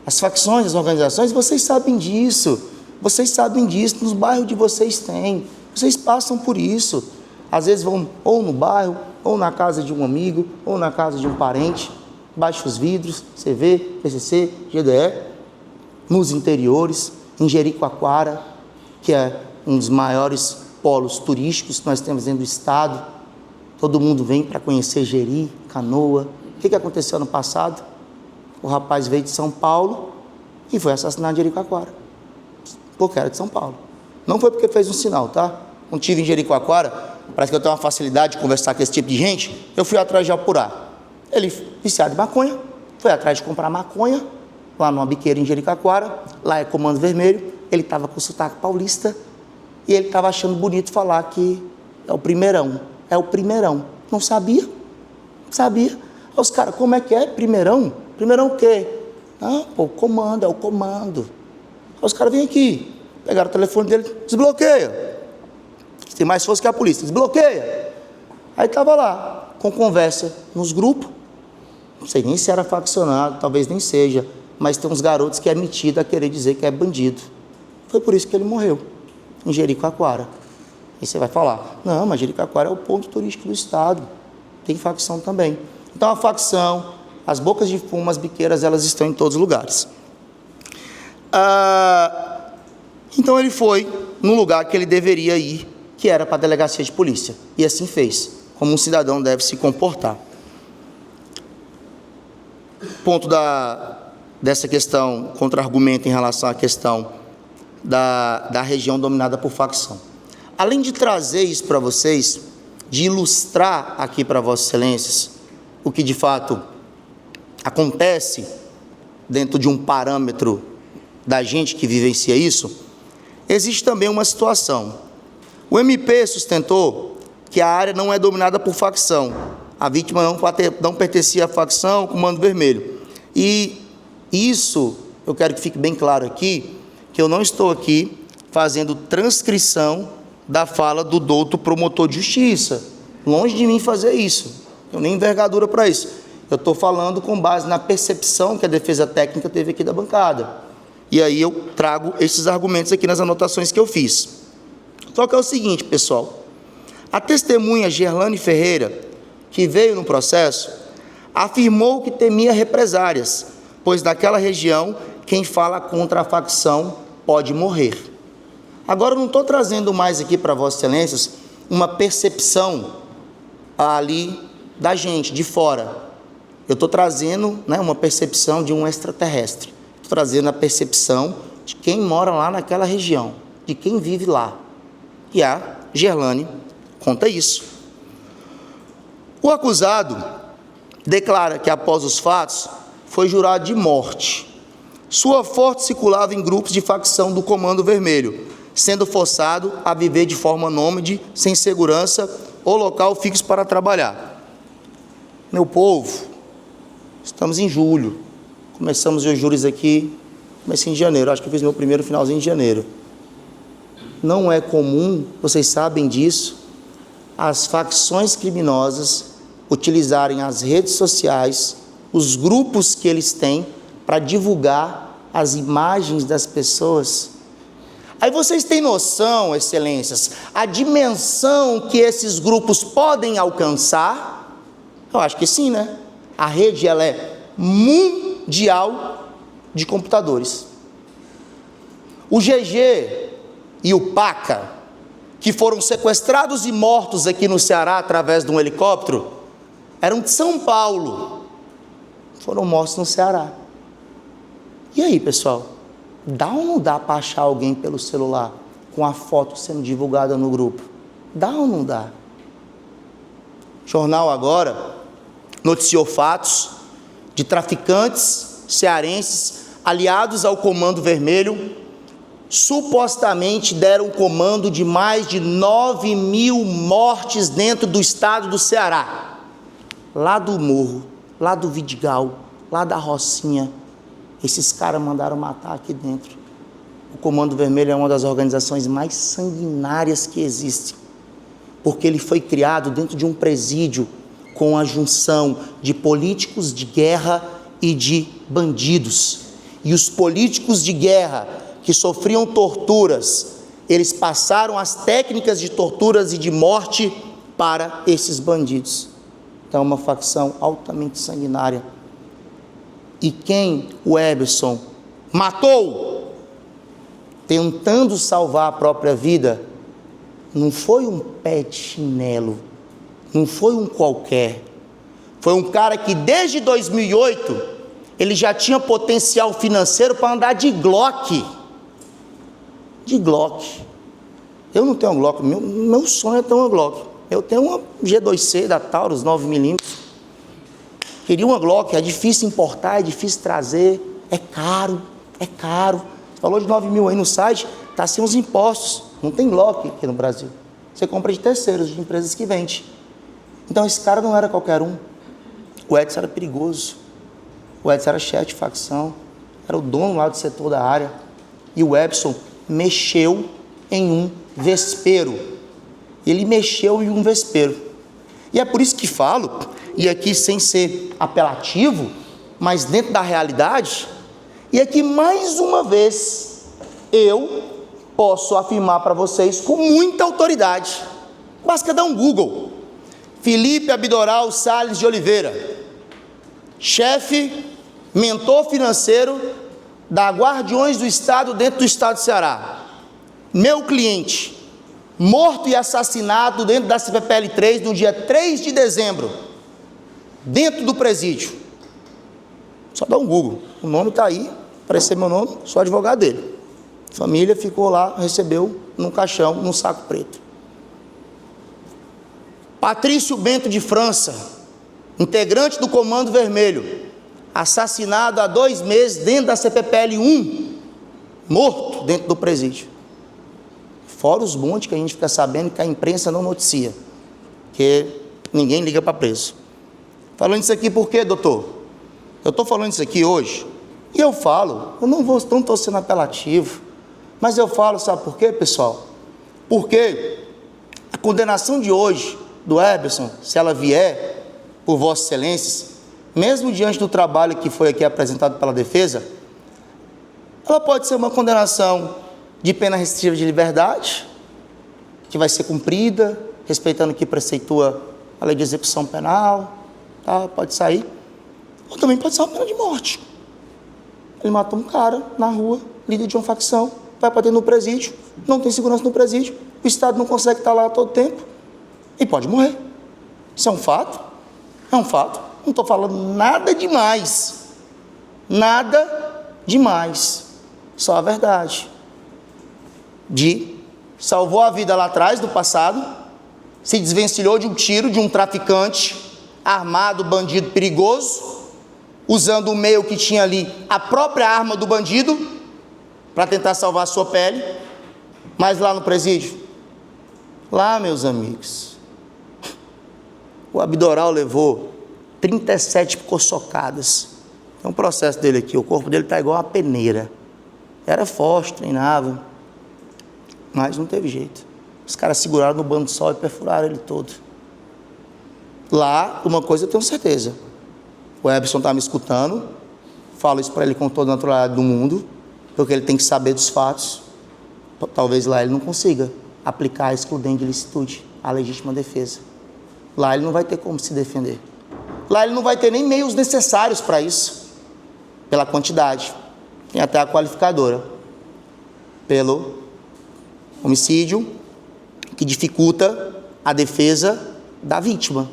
As facções, as organizações, vocês sabem disso, nos bairros de vocês tem, vocês passam por isso. Às vezes vão ou no bairro, ou na casa de um amigo, ou na casa de um parente, baixa os vidros, CV, PCC, GDE, nos interiores, em Jericoacoara, que é um dos maiores polos turísticos que nós temos dentro do estado. Todo mundo vem para conhecer Jeri, Canoa. O que aconteceu ano passado? O rapaz veio de São Paulo e foi assassinado em Jericoacoara, porque era de São Paulo. Não foi porque fez um sinal, tá? Não tive em Jericoacoara, parece que eu tenho uma facilidade de conversar com esse tipo de gente, eu fui atrás de apurar. Ele, viciado em maconha, foi atrás de comprar maconha, lá numa biqueira em Jericoacoara, lá é Comando Vermelho, ele estava com sotaque paulista, e ele estava achando bonito falar que é o primeirão. Não sabia? Sabia. Aí os caras, como é que é? Primeirão? Primeirão o quê? O comando, é o comando. Aí os caras vêm aqui, pegaram o telefone dele, desbloqueia. Tem mais força que a polícia, desbloqueia. Aí estava lá, com conversa nos grupos, não sei nem se era faccionado, talvez nem seja, mas tem uns garotos que é metido a querer dizer que é bandido. Foi por isso que ele morreu, em Jericoacoara. Aí você vai falar, não, mas Jericoacoara é o ponto turístico do estado, tem facção também. Então a facção, as bocas de fumo, as biqueiras, elas estão em todos os lugares. Então ele foi num lugar que ele deveria ir, que era para a delegacia de polícia, e assim fez, como um cidadão deve se comportar. Ponto dessa questão, contra-argumento em relação à questão da região dominada por facção. Além de trazer isso para vocês, de ilustrar aqui para Vossas Excelências o que de fato acontece dentro de um parâmetro da gente que vivencia isso, existe também uma situação. O MP sustentou que a área não é dominada por facção, a vítima não pertencia à facção, Comando Vermelho. E isso, eu quero que fique bem claro aqui, que eu não estou aqui fazendo transcrição da fala do douto promotor de justiça. Longe de mim fazer isso. Eu tenho nem envergadura para isso. Eu estou falando com base na percepção que a defesa técnica teve aqui da bancada. E aí eu trago esses argumentos aqui nas anotações que eu fiz. Só que é o seguinte, pessoal. A testemunha Gerlane Ferreira, que veio no processo, afirmou que temia represárias, pois naquela região, quem fala contra a facção pode morrer. Agora, eu não estou trazendo mais aqui para Vossas Excelências uma percepção ali da gente, de fora. Eu estou trazendo, né, uma percepção de um extraterrestre. Estou trazendo a percepção de quem mora lá naquela região, de quem vive lá. E a Gerlane conta isso. O acusado declara que, após os fatos, foi jurado de morte. Sua forte circulava em grupos de facção do Comando Vermelho, sendo forçado a viver de forma nômade, sem segurança ou local fixo para trabalhar. Meu povo, estamos em julho, começamos os júris aqui, comecei em janeiro, acho que eu fiz meu primeiro finalzinho de janeiro. Não é comum, vocês sabem disso, as facções criminosas utilizarem as redes sociais, os grupos que eles têm, para divulgar as imagens das pessoas. Aí vocês têm noção, excelências, a dimensão que esses grupos podem alcançar? Eu acho que sim, né? A rede, ela é mundial de computadores. O GG e o Paca, que foram sequestrados e mortos aqui no Ceará através de um helicóptero, eram de São Paulo, foram mortos no Ceará. E aí, pessoal, dá ou não dá para achar alguém pelo celular com a foto sendo divulgada no grupo? Dá ou não dá? O jornal agora noticiou fatos de traficantes cearenses aliados ao Comando Vermelho, supostamente deram comando de mais de 9.000 mortes dentro do estado do Ceará. Lá do Morro, lá do Vidigal, lá da Rocinha, esses caras mandaram matar aqui dentro. O Comando Vermelho é uma das organizações mais sanguinárias que existe, porque ele foi criado dentro de um presídio com a junção de políticos de guerra e de bandidos. E os políticos de guerra que sofriam torturas, eles passaram as técnicas de torturas e de morte para esses bandidos. Então é uma facção altamente sanguinária. E quem o Eberson matou, tentando salvar a própria vida, não foi um pé de chinelo, não foi um qualquer, foi um cara que desde 2008, ele já tinha potencial financeiro para andar de Glock. De Glock. Eu não tenho uma Glock, meu sonho é ter uma Glock. Eu tenho uma G2C da Taurus 9mm. Queria uma Glock, é difícil importar, é difícil trazer, é caro, é caro. Você falou de 9.000 aí no site, está sem os impostos, não tem Glock aqui no Brasil. Você compra de terceiros, de empresas que vendem. Então esse cara não era qualquer um. O Edson era perigoso. O Edson era chefe de facção, era o dono lá do setor da área. E o Edson mexeu em um vespeiro. Ele mexeu em um vespeiro. E é por isso que falo, e aqui sem ser apelativo, mas dentro da realidade, e aqui mais uma vez, eu posso afirmar para vocês com muita autoridade. Basta dar um Google. Felipe Abdoral Salles de Oliveira, chefe, mentor financeiro da Guardiões do Estado dentro do Estado do Ceará. Meu cliente, morto e assassinado dentro da CPPL-3 no dia 3 de dezembro, dentro do presídio. Só dá um Google, o nome está aí, apareceu meu nome, sou advogado dele. A família ficou lá, recebeu num caixão, num saco preto. Patrício Bento de França, integrante do Comando Vermelho, assassinado há 2 meses dentro da CPPL-1, morto dentro do presídio. Fora os montes que a gente fica sabendo que a imprensa não noticia, que ninguém liga para preso. Falando isso aqui por quê, doutor? Eu estou falando isso aqui hoje, e eu falo, eu não estou sendo apelativo, Mas eu falo, sabe por quê, pessoal? Porque a condenação de hoje do Herberson, se ela vier por Vossas Excelências, mesmo diante do trabalho que foi aqui apresentado pela defesa, ela pode ser uma condenação de pena restritiva de liberdade, que vai ser cumprida, respeitando o que preceitua a lei de execução penal, tá? Pode sair. Ou também pode ser uma pena de morte. Ele matou um cara na rua, líder de uma facção, vai para dentro do presídio, não tem segurança no presídio, o Estado não consegue estar lá a todo tempo e pode morrer. Isso é um fato? É um fato. Não estou falando nada demais. Nada demais. Só a verdade. Salvou a vida lá atrás, do passado, se desvencilhou de um tiro de um traficante armado, bandido perigoso, usando o meio que tinha ali, a própria arma do bandido, para tentar salvar a sua pele. Mas lá no presídio, lá, meus amigos, o Abdoral levou 37 socadas. Tem um processo dele aqui, o corpo dele está igual uma peneira. Era forte, treinava, mas não teve jeito. Os caras seguraram no banco de sol e perfuraram ele todo. Lá, uma coisa eu tenho certeza, o Herberson está me escutando, falo isso para ele com toda a naturalidade do mundo, porque ele tem que saber dos fatos. Talvez lá ele não consiga aplicar a excludente de ilicitude, a legítima defesa. Lá ele não vai ter como se defender. Lá ele não vai ter nem meios necessários para isso, pela quantidade. Tem até a qualificadora, pelo homicídio, que dificulta a defesa da vítima.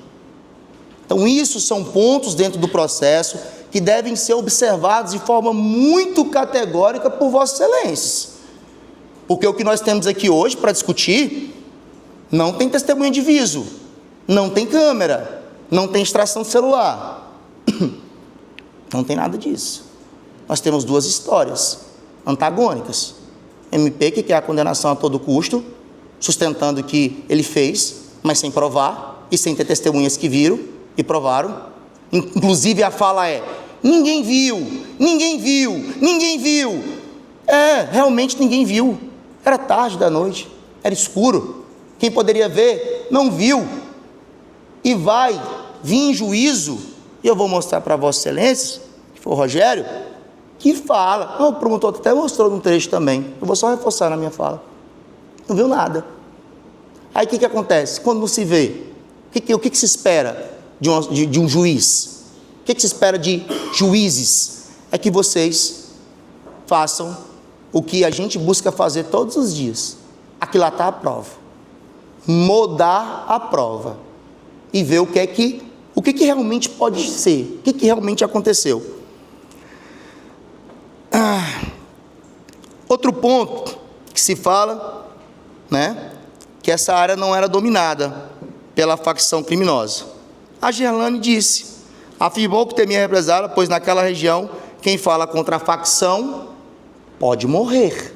Então, isso são pontos dentro do processo que devem ser observados de forma muito categórica por Vossas Excelências. Porque o que nós temos aqui hoje para discutir não tem testemunha de viso, não tem câmera, não tem extração de celular, não tem nada disso. Nós temos duas histórias antagônicas. MP, que quer a condenação a todo custo, sustentando que ele fez, mas sem provar, e sem ter testemunhas que viram e provaram. Inclusive a fala é: ninguém viu, ninguém viu, ninguém viu. Realmente ninguém viu. Era tarde da noite, era escuro. Quem poderia ver, não viu. E vai vir em juízo, e eu vou mostrar para Vossas Excelências, que foi o Rogério, que fala, o promotor até mostrou num trecho também, eu vou só reforçar na minha fala, não viu nada. Aí o que acontece? Quando não se vê, o que se espera de um juiz? O que se espera de juízes? É que vocês façam o que a gente busca fazer todos os dias, aquilatar a prova, mudar a prova, e ver o que realmente pode ser, o que realmente aconteceu. Outro ponto que se fala, que essa área não era dominada pela facção criminosa. A Gerlane afirmou que temia represália, pois naquela região, quem fala contra a facção pode morrer.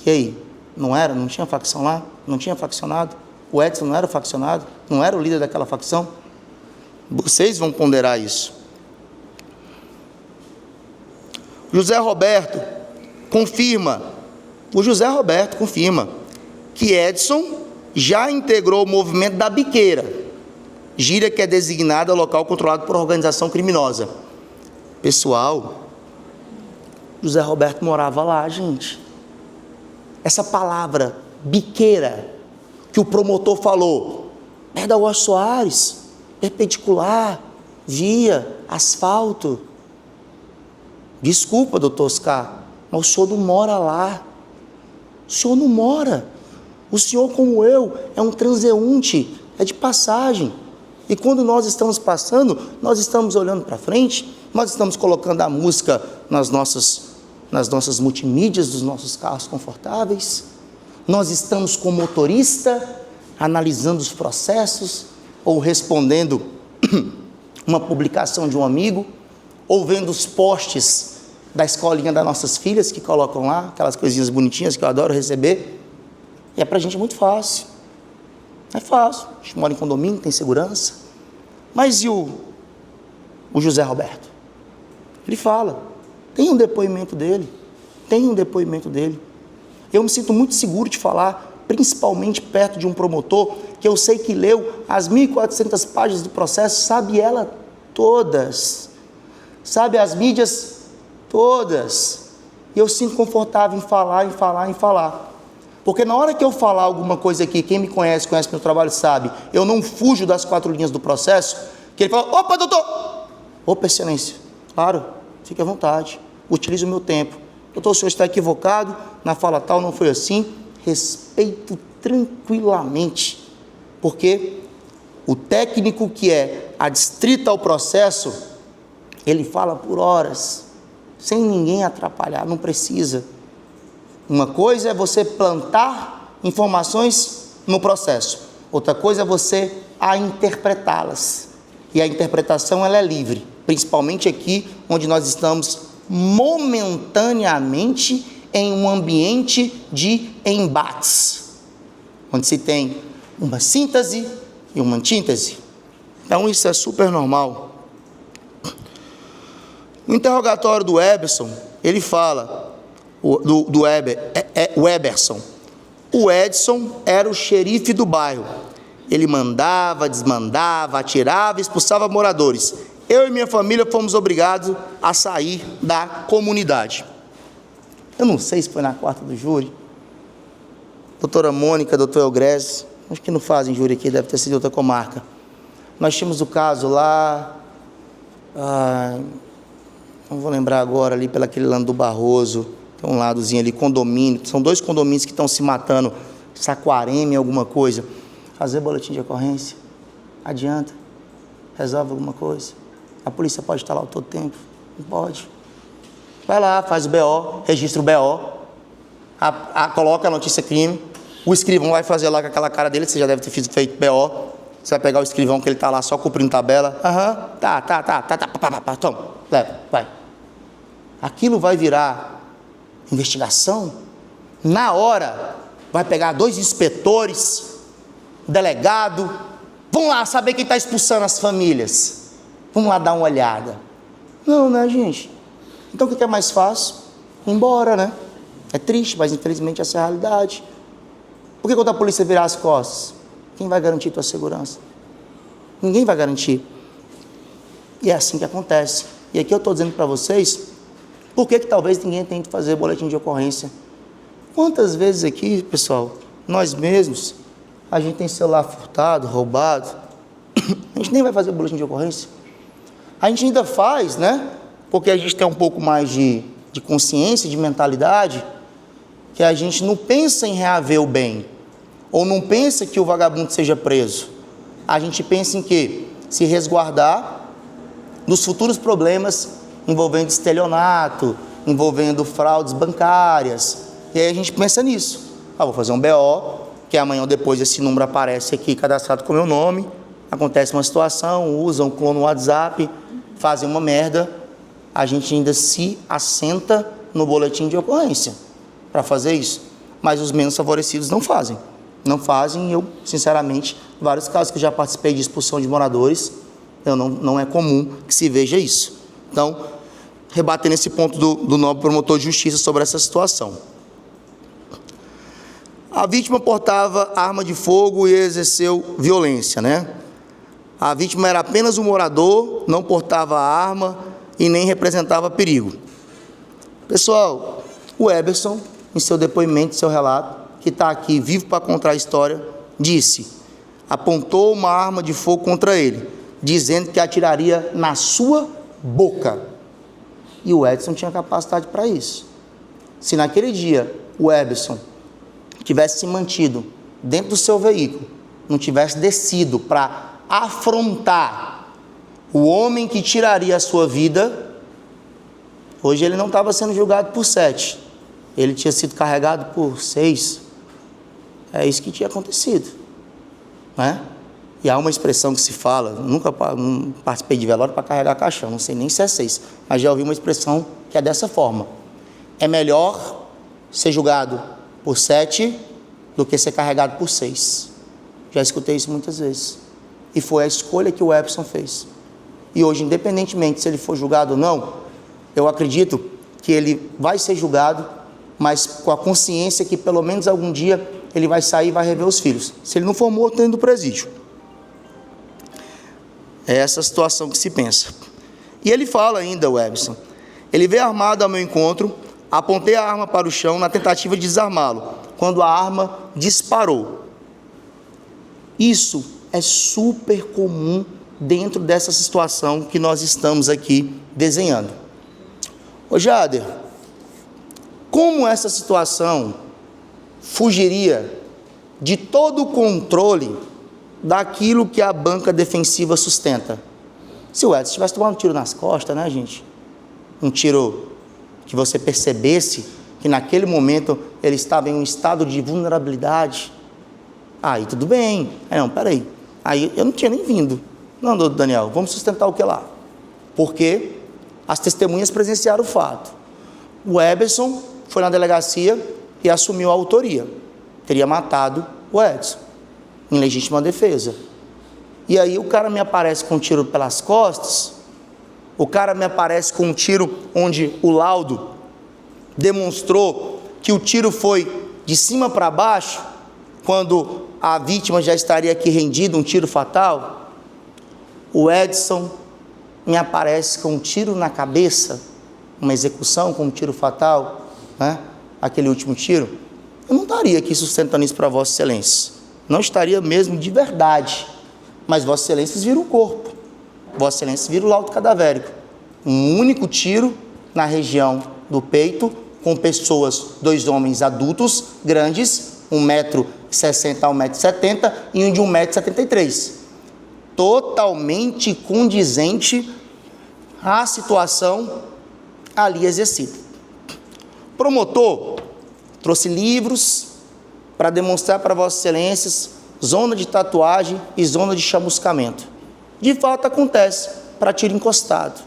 E aí? Não tinha facção lá? Não tinha faccionado? O Edson não era faccionado? Não era o líder daquela facção? Vocês vão ponderar isso. José Roberto confirma que Edson já integrou o movimento da Biqueira, gíria que é designada local controlado por organização criminosa. Pessoal, José Roberto morava lá, gente. Essa palavra, biqueira, que o promotor falou, é da Rua Soares, perpendicular, via, asfalto. Desculpa, doutor Oscar, mas o senhor não mora lá. O senhor não mora. O senhor, como eu, é um transeunte, é de passagem. E quando nós estamos passando, nós estamos olhando para frente, nós estamos colocando a música nas nossas multimídias dos nossos carros confortáveis, nós estamos com o motorista analisando os processos, ou respondendo uma publicação de um amigo, ou vendo os posts da escolinha das nossas filhas, que colocam lá, aquelas coisinhas bonitinhas que eu adoro receber. E para a gente é muito fácil. É fácil. A gente mora em condomínio, tem segurança. Mas e o José Roberto? Ele fala. Tem um depoimento dele. tem um depoimento dele. Eu me sinto muito seguro de falar, principalmente perto de um promotor, que eu sei que leu as 1.400 páginas do processo, sabe ela todas, sabe as mídias todas, e eu sinto confortável em falar, porque na hora que eu falar alguma coisa aqui, quem me conhece meu trabalho, sabe, eu não fujo das 4 linhas do processo, que ele fala, opa doutor, opa excelência, claro, fique à vontade, utilize o meu tempo, doutor, o senhor está equivocado, na fala tal não foi assim, respeito tranquilamente, porque o técnico que é adstrito ao processo, ele fala por horas, sem ninguém atrapalhar, não precisa. Uma coisa é você plantar informações no processo, outra coisa é você interpretá-las, e a interpretação ela é livre, principalmente aqui onde nós estamos momentaneamente em um ambiente de embates, onde se tem uma síntese e uma antítese. Então isso é super normal. No interrogatório do Eberson, ele fala, o Eberson, o Edson era o xerife do bairro, ele mandava, desmandava, atirava e expulsava moradores. Eu e minha família fomos obrigados a sair da comunidade. Eu não sei se foi na quarta do júri, doutora Mônica, doutor Elgrese, acho que não fazem júri aqui, deve ter sido outra comarca. Nós tínhamos o caso lá, não vou lembrar agora, ali pelaquele lado do Barroso, tem um ladozinho ali, condomínio, são 2 condomínios que estão se matando, Saquarema, alguma coisa. Fazer boletim de ocorrência, adianta, resolve alguma coisa. A polícia pode estar lá todo tempo? Não pode. Vai lá, faz o BO, registra o BO, coloca a notícia crime, o escrivão vai fazer lá com aquela cara dele, você já deve ter feito BO, você vai pegar o escrivão que ele está lá só cumprindo tabela, toma, leva, vai. Aquilo vai virar investigação, na hora, vai pegar 2 inspetores, delegado, vão lá saber quem está expulsando as famílias, vamos lá dar uma olhada. Não, né, gente? Então o que é mais fácil? Ir embora, né? É triste, mas infelizmente essa é a realidade. Por que quando a polícia virar as costas? Quem vai garantir tua segurança? Ninguém vai garantir. E é assim que acontece. E aqui eu estou dizendo para vocês, por que talvez ninguém tente fazer boletim de ocorrência? Quantas vezes aqui, pessoal, nós mesmos, a gente tem celular furtado, roubado, a gente nem vai fazer boletim de ocorrência. A gente ainda faz, né? Porque a gente tem um pouco mais de consciência, de mentalidade, que a gente não pensa em reaver o bem, ou não pensa que o vagabundo seja preso. A gente pensa em quê? Se resguardar dos futuros problemas envolvendo estelionato, envolvendo fraudes bancárias. E aí a gente pensa nisso. Vou fazer um BO, que amanhã ou depois esse número aparece aqui cadastrado com o meu nome, acontece uma situação, usam um clone no WhatsApp, fazem uma merda, a gente ainda se assenta no boletim de ocorrência para fazer isso. Mas os menos favorecidos não fazem. Não fazem, eu, sinceramente, vários casos que eu já participei de expulsão de moradores, não é comum que se veja isso. Então, rebatendo esse ponto do nobre promotor de justiça sobre essa situação. A vítima portava arma de fogo e exerceu violência, né? A vítima era apenas um morador, não portava arma e nem representava perigo. Pessoal, o Eberson, em seu depoimento, seu relato, que está aqui vivo para contar a história, apontou uma arma de fogo contra ele, dizendo que atiraria na sua boca. E o Edson tinha capacidade para isso. Se naquele dia o Eberson tivesse se mantido dentro do seu veículo, não tivesse descido para afrontar o homem que tiraria a sua vida, hoje ele não estava sendo julgado por 7, ele tinha sido carregado por 6. É isso que tinha acontecido, né? E há uma expressão que se fala, nunca participei de velório para carregar caixão, não sei nem se é 6, mas já ouvi uma expressão que é dessa forma: é melhor ser julgado por 7 do que ser carregado por 6. Já escutei isso muitas vezes. E foi a escolha que o Eberson fez. E hoje, independentemente se ele for julgado ou não, eu acredito que ele vai ser julgado mas com a consciência que pelo menos algum dia ele vai sair e vai rever os filhos. Se ele não for morto dentro do presídio. É essa situação que se pensa. E ele fala ainda, o Ebson, ele veio armado ao meu encontro, apontei a arma para o chão na tentativa de desarmá-lo, quando a arma disparou. Isso é super comum dentro dessa situação que nós estamos aqui desenhando. Ô Jader, como essa situação fugiria de todo o controle daquilo que a banca defensiva sustenta? Se o Edson tivesse tomado um tiro nas costas, né, gente? Um tiro que você percebesse que naquele momento ele estava em um estado de vulnerabilidade, aí tudo bem. Aí não, peraí, aí eu não tinha nem vindo. Não, doutor Daniel, vamos sustentar o que lá? Porque as testemunhas presenciaram o fato. O Eberson foi na delegacia e assumiu a autoria. Teria matado o Edson, em legítima defesa. E aí o cara me aparece com um tiro pelas costas, o cara me aparece com um tiro onde o laudo demonstrou que o tiro foi de cima para baixo, quando a vítima já estaria aqui rendida, um tiro fatal. O Edson me aparece com um tiro na cabeça, uma execução com um tiro fatal, né? Aquele último tiro. Eu não estaria aqui sustentando isso para Vossa Excelência, não estaria mesmo de verdade, mas Vossa Excelência vira o corpo, Vossa Excelência vira o laudo cadavérico, um único tiro na região do peito, com pessoas, 2 homens adultos, grandes, 1,60 m a 1,70 m e um de 1,73 m, totalmente condizente à situação ali exercida. O promotor trouxe livros para demonstrar para Vossas Excelências zona de tatuagem e zona de chamuscamento. De fato acontece para tiro encostado.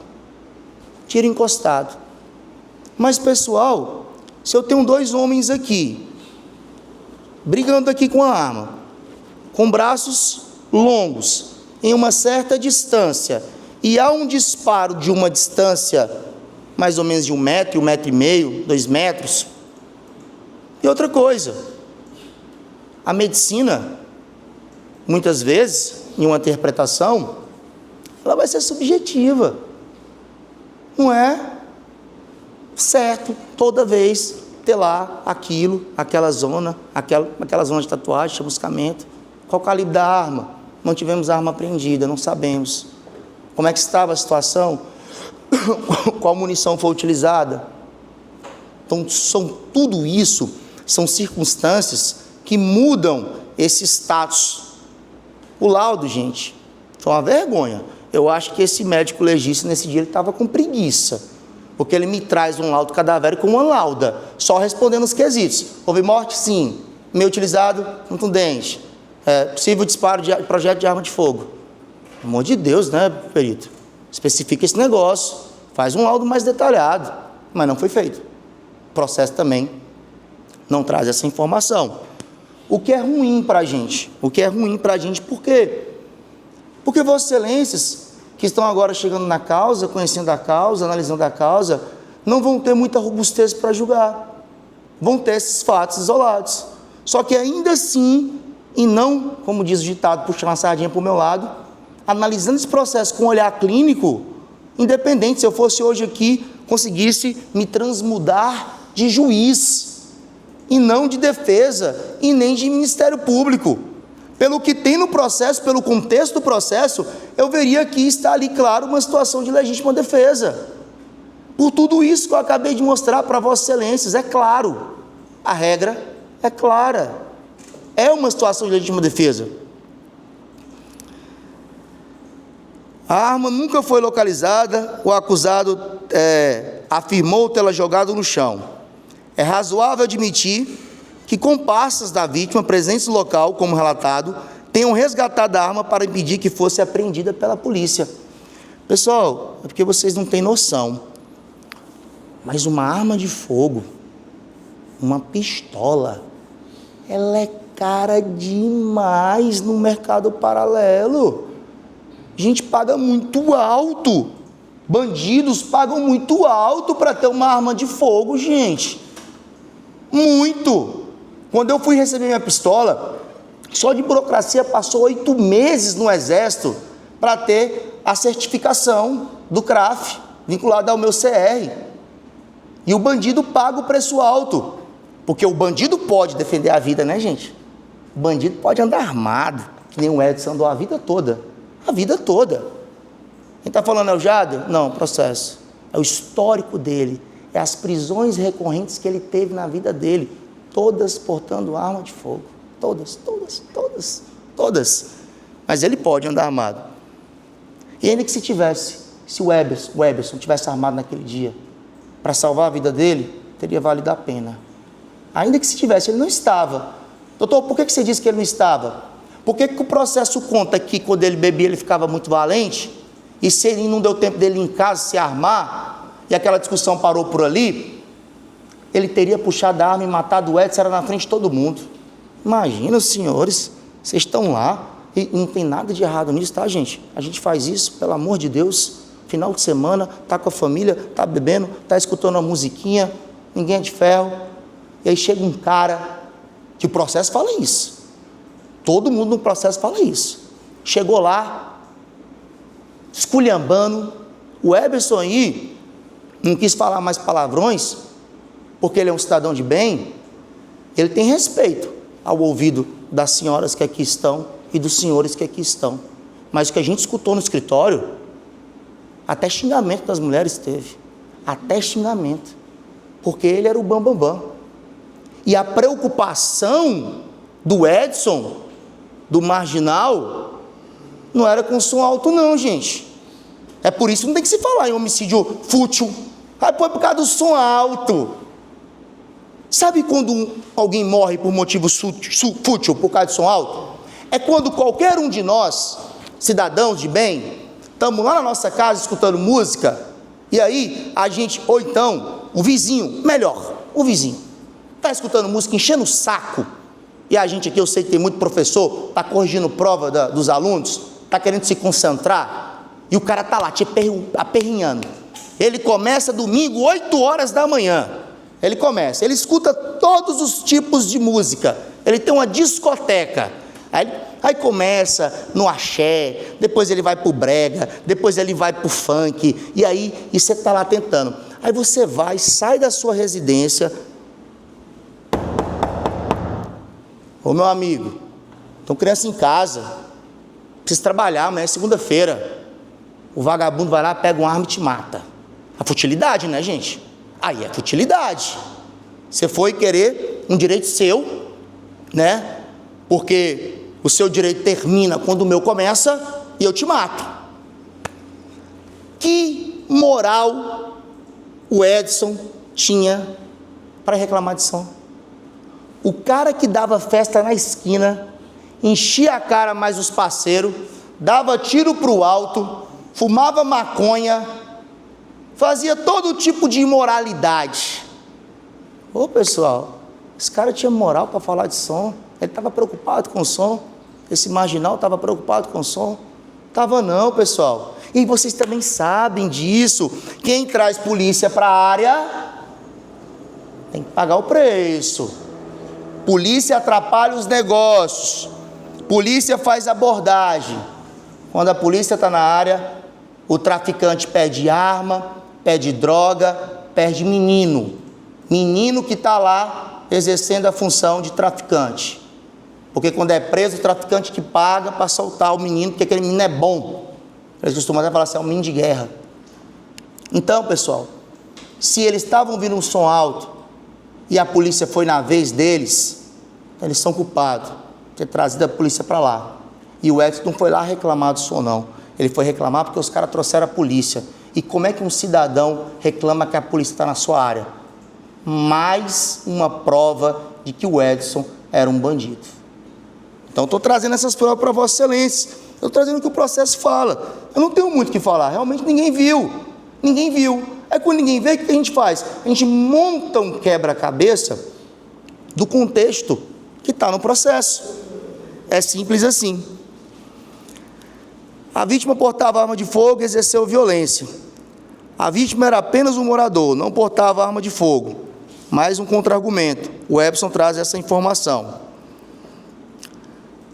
Tiro encostado. Mas pessoal, se eu tenho 2 homens aqui, brigando aqui com a arma, com braços longos, em uma certa distância, e há um disparo de uma distância mais ou menos de 1 metro, 1,5 m, 2 metros. E outra coisa, a medicina, muitas vezes, em uma interpretação, ela vai ser subjetiva. Não é certo toda vez ter lá aquilo, aquela zona de tatuagem, chamuscamento. Qual o calibre da arma? Não tivemos arma apreendida, não sabemos. Como é que estava a situação? Qual munição foi utilizada? Então, tudo isso são circunstâncias que mudam esse status. O laudo, gente, foi uma vergonha. Eu acho que esse médico legista, nesse dia, ele estava com preguiça, porque ele me traz um laudo cadavérico com uma lauda, só respondendo os quesitos. Houve morte? Sim. Meio utilizado? Contundente. Possível disparo de projeto de arma de fogo. Pelo amor de Deus, né, perito? Especifica esse negócio, faz um laudo mais detalhado, mas não foi feito. O processo também não traz essa informação. O que é ruim para a gente? Por quê? Porque Vossas Excelências, que estão agora chegando na causa, conhecendo a causa, analisando a causa, não vão ter muita robustez para julgar. Vão ter esses fatos isolados. Só que ainda assim, e não, como diz o ditado, puxando a sardinha para o meu lado, analisando esse processo com um olhar clínico, independente se eu fosse hoje aqui, conseguisse me transmudar de juiz, e não de defesa, e nem de Ministério Público. Pelo que tem no processo, pelo contexto do processo, eu veria que está ali, claro, uma situação de legítima defesa. Por tudo isso que eu acabei de mostrar para Vossas Excelências, é claro, a regra é clara, é uma situação de legítima defesa. A arma nunca foi localizada, o acusado afirmou tê-la jogado no chão. É razoável admitir que comparsas da vítima presentes no local, como relatado, tenham resgatado a arma para impedir que fosse apreendida pela polícia. Pessoal, é porque vocês não têm noção, mas uma arma de fogo, uma pistola, ela é cara demais no mercado paralelo. A gente paga muito alto, bandidos pagam muito alto para ter uma arma de fogo, gente. Muito. Quando eu fui receber minha pistola, só de burocracia passou 8 meses no Exército para ter a certificação do CRAF, vinculada ao meu CR. E o bandido paga o preço alto, porque o bandido pode defender a vida, né, gente? O bandido pode andar armado, que nem o Edson andou a vida toda. A vida toda. Quem está falando é o Jader? Não, processo. É o histórico dele, é as prisões recorrentes que ele teve na vida dele, todas portando arma de fogo. Todas. Mas ele pode andar armado. E ainda que se o Eberson tivesse armado naquele dia, para salvar a vida dele, teria valido a pena. Ainda que se tivesse, ele não estava. Doutor, por que você disse que ele não estava? Por que o processo conta que quando ele bebia ele ficava muito valente? E se ele não deu tempo dele em casa se armar, e aquela discussão parou por ali, ele teria puxado a arma e matado o Edson, era na frente de todo mundo. Imagina, senhores, vocês estão lá, e não tem nada de errado nisso, tá, gente? A gente faz isso, pelo amor de Deus, final de semana, tá com a família, tá bebendo, tá escutando uma musiquinha, ninguém é de ferro, e aí chega um cara, que o processo fala isso, todo mundo no processo fala isso, chegou lá, esculhambando, o Eberson aí, não quis falar mais palavrões, porque ele é um cidadão de bem, ele tem respeito ao ouvido das senhoras que aqui estão e dos senhores que aqui estão, mas o que a gente escutou no escritório, até xingamento das mulheres teve, até xingamento, porque ele era o bambambam, e a preocupação do Edson, do marginal, não era com som alto não, gente, é por isso que não tem que se falar em homicídio fútil, aí foi por causa do som alto. Sabe quando alguém morre por motivo fútil, por causa de som alto? É quando qualquer um de nós, cidadãos de bem, estamos lá na nossa casa escutando música, e aí a gente, ou então, o vizinho, está escutando música, enchendo o saco, e a gente aqui, eu sei que tem muito professor, está corrigindo prova dos alunos, está querendo se concentrar, e o cara está lá, te aperrinhando. Ele começa domingo, 8 horas da manhã, ele escuta todos os tipos de música, ele tem uma discoteca, aí começa no axé, depois ele vai para o brega, depois ele vai para o funk, e você está lá tentando, aí você vai, sai da sua residência, ô meu amigo, estão criança em casa, precisa trabalhar, amanhã é segunda-feira, o vagabundo vai lá, pega uma arma e te mata, a futilidade, né, gente? Aí é futilidade, você foi querer um direito seu, né, porque o seu direito termina quando o meu começa, e eu te mato. Que moral o Edson tinha para reclamar de som? O cara que dava festa na esquina, enchia a cara mais os parceiros, dava tiro para o alto, fumava maconha, fazia todo tipo de imoralidade. Ô pessoal, esse cara tinha moral para falar de som, ele estava preocupado com o som, esse marginal estava preocupado com o som? Estava não, pessoal, e vocês também sabem disso, quem traz polícia para a área, tem que pagar o preço, polícia atrapalha os negócios, polícia faz abordagem, quando a polícia está na área, o traficante perde arma, perde droga, perde menino que está lá exercendo a função de traficante, porque quando é preso o traficante que paga para soltar o menino, porque aquele menino é bom, eles costumam até falar assim, é um menino de guerra. Então pessoal, se eles estavam ouvindo um som alto, e a polícia foi na vez deles, eles são culpados de ter trazido a polícia para lá, e o Edson não foi lá reclamar do som não, ele foi reclamar porque os caras trouxeram a polícia. E como é que um cidadão reclama que a polícia está na sua área? Mais uma prova de que o Edson era um bandido. Então estou trazendo essas provas para Vossa Excelência, estou trazendo o que o processo fala, eu não tenho muito o que falar, realmente ninguém viu, aí quando ninguém vê, o que a gente faz? A gente monta um quebra-cabeça do contexto que está no processo, é simples assim. A vítima portava arma de fogo e exerceu violência. A vítima era apenas um morador, não portava arma de fogo, Mais um contra-argumento. O Epson traz essa informação.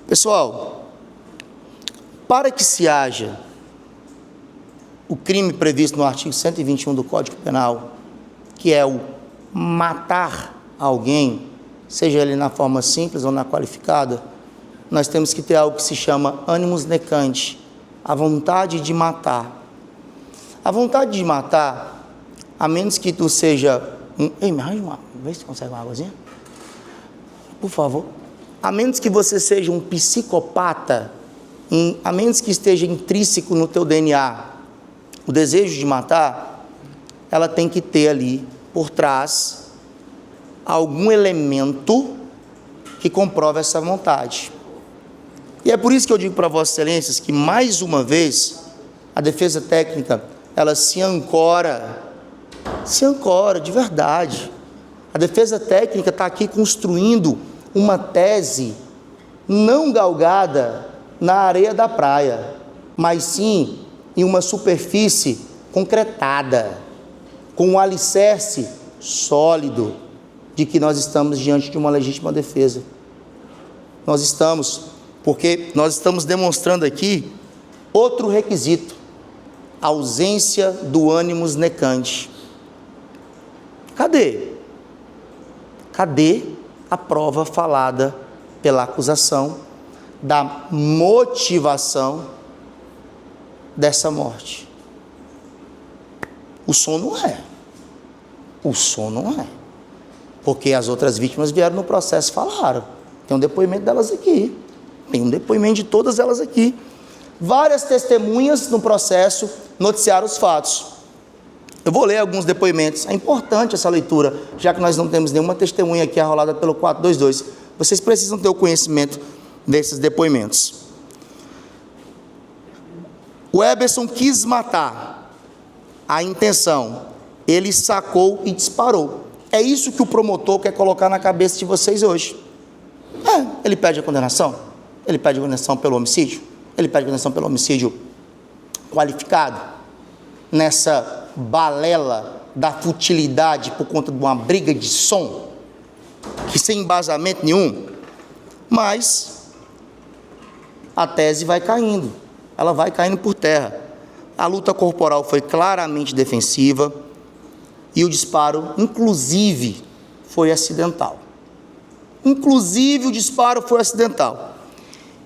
Pessoal, para que se haja o crime previsto no artigo 121 do Código Penal, que é o matar alguém, seja ele na forma simples ou na qualificada, nós temos que ter algo que se chama animus nequante, a vontade de matar. A vontade de matar, a menos que tu seja Ei, me arranja vê se consegue uma águazinha. Por favor. A menos que você seja um psicopata, a menos que esteja intrínseco no teu DNA, o desejo de matar, ela tem que ter ali, por trás, algum elemento que comprova essa vontade. E é por isso que eu digo para Vossas Excelências que, mais uma vez, a defesa técnica, ela se ancora de verdade. A defesa técnica está aqui construindo uma tese não galgada na areia da praia, mas sim em uma superfície concretada, com um alicerce sólido de que nós estamos diante de uma legítima defesa. Nós estamos, porque nós estamos demonstrando aqui outro requisito, a ausência do animus nequante. Cadê a prova falada pela acusação da motivação dessa morte? O som não é. Porque as outras vítimas vieram no processo e falaram. Tem um depoimento delas aqui. Tem um depoimento de todas elas aqui. Várias testemunhas no processo noticiaram os fatos. Eu vou ler alguns depoimentos. É importante essa leitura, já que nós não temos nenhuma testemunha aqui arrolada pelo 422. Vocês precisam ter o conhecimento desses depoimentos. O Eberson quis matar. A intenção. Ele sacou e disparou. É isso que o promotor quer colocar na cabeça de vocês hoje. Ele pede a condenação? Ele pede a condenação pelo homicídio? Ele pede a condenação pelo homicídio qualificado? Nessa balela da futilidade por conta de uma briga de som, que sem embasamento nenhum, mas a tese vai caindo, ela vai caindo por terra. A luta corporal foi claramente defensiva e o disparo, inclusive, foi acidental.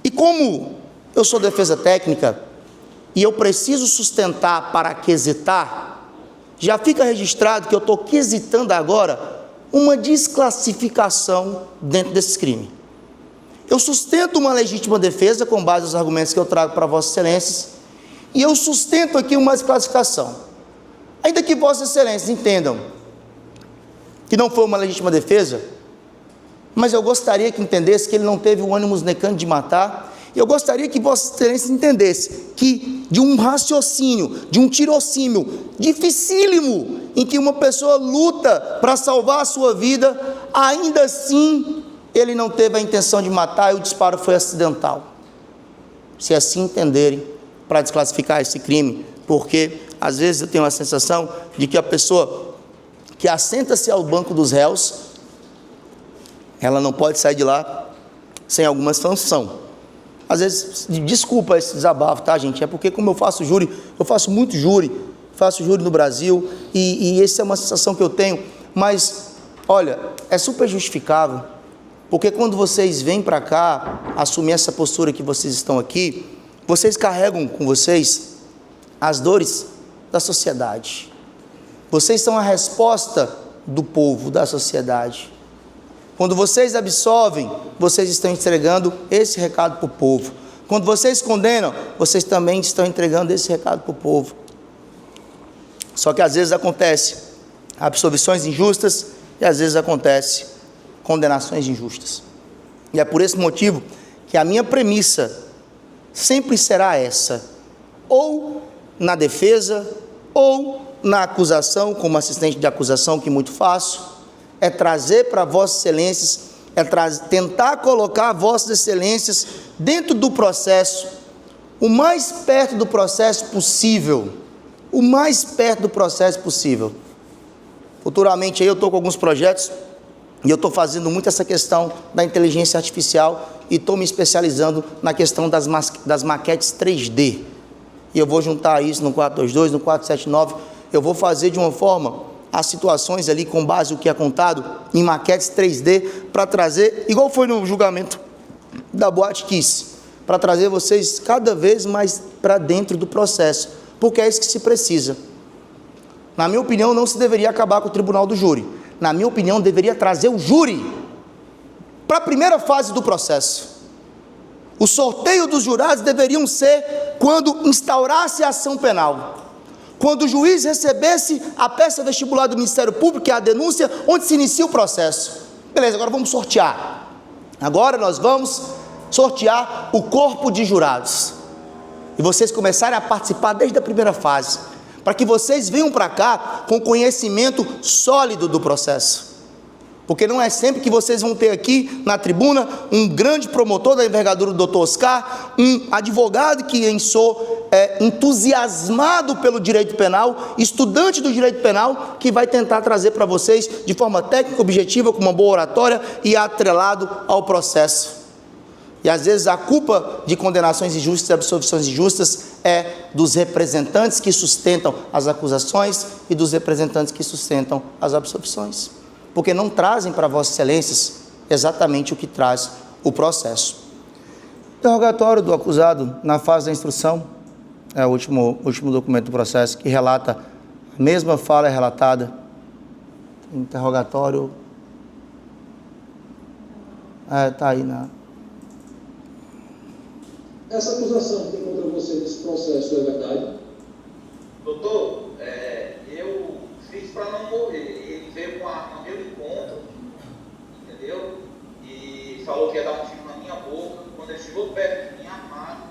E como eu sou defesa técnica e eu preciso sustentar para quesitar, já fica registrado que eu estou quesitando agora uma desclassificação dentro desse crime. Eu sustento uma legítima defesa com base nos argumentos que eu trago para Vossas Excelências e eu sustento aqui uma desclassificação. Ainda que Vossas Excelências entendam que não foi uma legítima defesa, mas eu gostaria que entendesse que ele não teve o animus nequante de matar. Eu gostaria que Vossas Excelências entendessem que de um raciocínio, de um tirocínio dificílimo, em que uma pessoa luta para salvar a sua vida, ainda assim ele não teve a intenção de matar e o disparo foi acidental. Se assim entenderem, para desclassificar esse crime, porque às vezes eu tenho a sensação de que a pessoa que assenta-se ao banco dos réus, ela não pode sair de lá sem alguma sanção. Às vezes, desculpa esse desabafo, tá, gente? É porque, como eu faço júri, eu faço muito júri, faço júri no Brasil, e essa é uma sensação que eu tenho, mas, olha, é super justificável, porque quando vocês vêm para cá, assumir essa postura que vocês estão aqui, vocês carregam com vocês as dores da sociedade. Vocês são a resposta do povo, da sociedade. Quando vocês absolvem, vocês estão entregando esse recado para o povo. Quando vocês condenam, vocês também estão entregando esse recado para o povo. Só que às vezes acontece absolvições injustas e às vezes acontece condenações injustas. E é por esse motivo que a minha premissa sempre será essa: ou na defesa, ou na acusação, como assistente de acusação, que muito faço, é trazer para Vossas Excelências, tentar colocar Vossas Excelências dentro do processo, o mais perto do processo possível, Futuramente aí eu estou com alguns projetos e eu estou fazendo muito essa questão da inteligência artificial e estou me especializando na questão das maquetes 3D. E eu vou juntar isso no 422, no 479, eu vou fazer de uma forma as situações ali com base no que é contado em maquetes 3D para trazer, igual foi no julgamento da Boate Kiss, para trazer vocês cada vez mais para dentro do processo, porque é isso que se precisa. Na minha opinião, não se deveria acabar com o tribunal do júri. Na minha opinião, deveria trazer o júri para a primeira fase do processo. O sorteio dos jurados deveriam ser quando instaurasse a ação penal. Quando o juiz recebesse a peça vestibular do Ministério Público, que é a denúncia, onde se inicia o processo. Beleza, agora vamos sortear. Agora nós vamos sortear o corpo de jurados. E vocês começarem a participar desde a primeira fase, para que vocês venham para cá com conhecimento sólido do processo. Porque não é sempre que vocês vão ter aqui na tribuna um grande promotor da envergadura do Dr. Oscar, um advogado que sou entusiasmado pelo direito penal, estudante do direito penal, que vai tentar trazer para vocês de forma técnica, objetiva, com uma boa oratória e atrelado ao processo. E às vezes a culpa de condenações injustas e absolvições injustas é dos representantes que sustentam as acusações e dos representantes que sustentam as absolvições. Porque não trazem para Vossas Excelências exatamente o que traz o processo. Interrogatório do acusado na fase da instrução, é o último documento do processo, que relata a mesma fala relatada. Interrogatório. Está aí na... Essa acusação que tem contra você nesse processo é verdade? Doutor, eu fiz para não morrer. Ele veio com a arma ao meu encontro, entendeu? E falou que ia dar um tiro na minha boca. Quando ele chegou perto de mim, armado,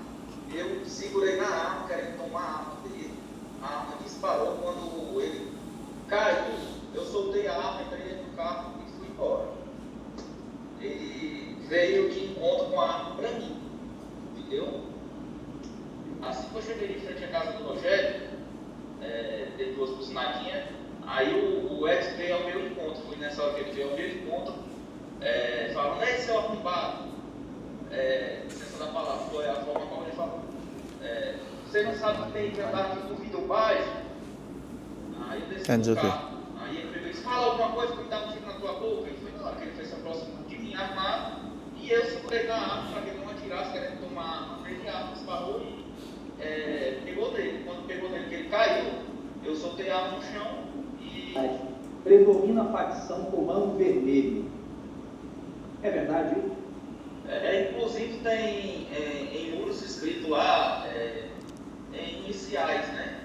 eu segurei na arma, querendo tomar a arma dele. A arma disparou. Quando ele caiu, eu soltei a arma, entrei dentro do carro e fui embora. Ele veio de encontro com a arma para mim. Entendeu? Assim que eu cheguei em frente à casa do Rogério, dei duas buzinadinhas, aí o Edson veio ao meu encontro. Foi nessa hora que ele veio ao meu encontro, falando: "Ei, seu arrombado", licença da palavra, foi a forma como ele falou, "você não sabe que tem que andar aqui com vidro baixo?" Aí eu desci do carro, aí ele pegou e disse: "Fala alguma coisa que me dá um tiro na tua boca." E foi na hora que ele foi se aproximando de mim armado, e eu segurei na arma para que ele não atirasse, querendo tomar a arma. A arma disparou e pegou nele. Quando pegou nele, que ele caiu, eu soltei a arma no chão e... Predomina a facção Comando Vermelho. É verdade isso? Inclusive tem em muros escrito lá, em iniciais, né?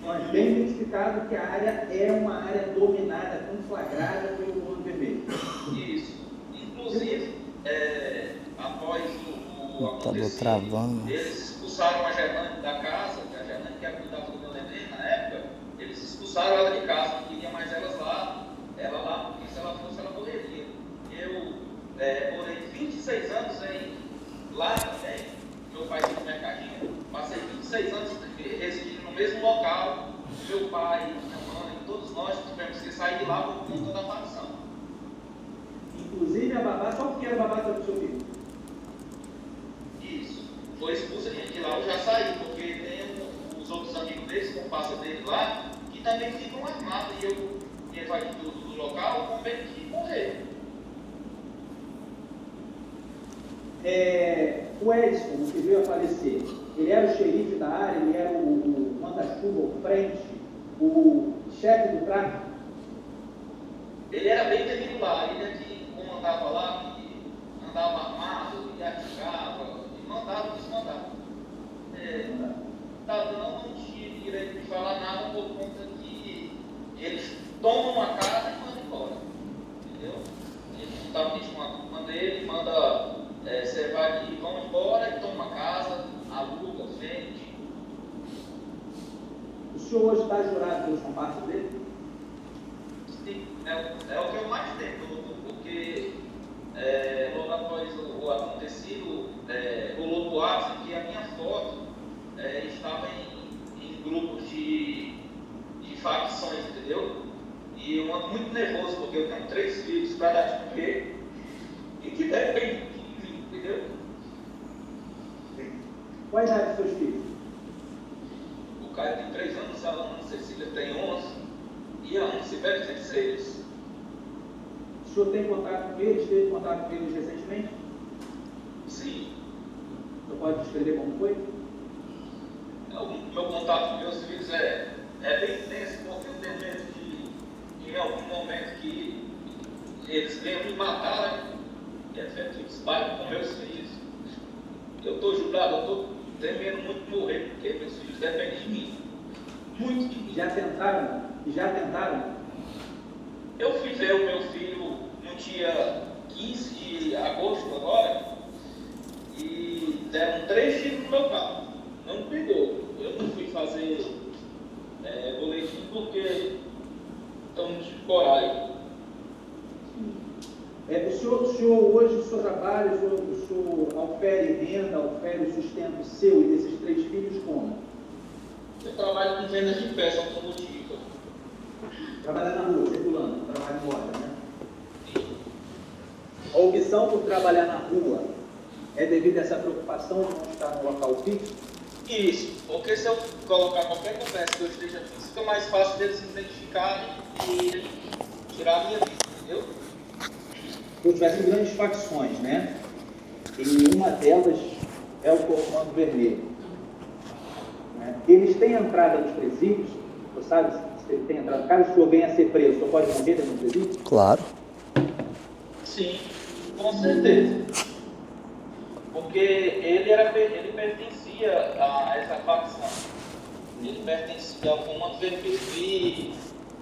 Mas bem identificado que a área é uma área dominada, conflagrada pelo Comando Vermelho. Isso. Inclusive, após o travando. eles expulsaram a Germane da casa, a Germane que cuidava do meu neném na época, eles expulsaram ela de casa, não queria mais ela lá, porque se ela fosse, ela morreria. Eu morei 26 anos lá também, meu pai tinha um mercadinho, passei 26 anos residindo no mesmo local, meu pai, minha mãe, todos nós tivemos que sair de lá por conta da facção. Inclusive a babá, qual que era a babá do seu filho? Isso, foi expulsa de lá, eu já saí, porque tem os outros amigos deles, comparsa dele lá, que também ficam armados, e eu me evadi do local com medo de morrer. O Edson, o que veio a falecer, ele era o xerife da área, ele era o manda-chuva, o frente, o chefe do tráfico? Ele era bem temido lá, ele é que comandava lá, que andava armado, e atirava, e mandava e desmandava. Tadão não tinha direito de falar nada por conta que eles tomam uma casa e mandam embora. Entendeu? Ele não estava manda ele, manda você vai aqui, vão embora e toma uma casa, aluga, vende. O senhor hoje está jurado pelos comparsas dele? Sim, é o que eu mais tenho, porque logo após o acontecido, rolou boatos que a minha foto estava em grupos de facções, entendeu? E eu ando muito nervoso porque eu tenho 3 filhos para dar de comer e que dependem de mim, entendeu? Qual a idade dos seus filhos? O Caio tem 3 anos, a Ana Cecília tem 11 e a Ana Sibeli tem 6. O senhor tem contato com eles? Teve contato com eles recentemente? Sim. O senhor pode descrever como foi? O meu contato com meus filhos é bem intenso, porque eu tenho medo de, em algum momento, que eles venham me matar, né? E efetivo espalho com meus filhos. Eu estou julgado, eu estou temendo muito morrer, porque meus filhos dependem de mim. Muito de mim. Já tentaram? Eu fui ver o meu filho no dia 15 de agosto agora e deram 3 tiros no meu carro. Não pegou. Eu não fui fazer boletim porque estamos de coragem. O senhor hoje, o senhor trabalha, o senhor ofere renda, ofere o sustento seu e desses 3 filhos como? Eu trabalho com vendas de peça automotiva. Trabalhar na rua, circulando, trabalho em loja, né? A opção por trabalhar na rua é devido a essa preocupação de não estar no local fixo? Isso, porque se eu colocar qualquer conversa que eu esteja aqui, fica mais fácil deles se identificarem e tirar a minha vida, entendeu? Se tivesse grandes facções, né? E uma delas é o Comando Vermelho. Né? Eles têm entrada nos presídios, você sabe se ele tem entrado? Caso o senhor venha a ser preso, o senhor pode morrer dentro do presídio? Claro. Sim, com certeza. Porque ele pertencia a essa facção. Ele pertencia ao Comando Vermelho. E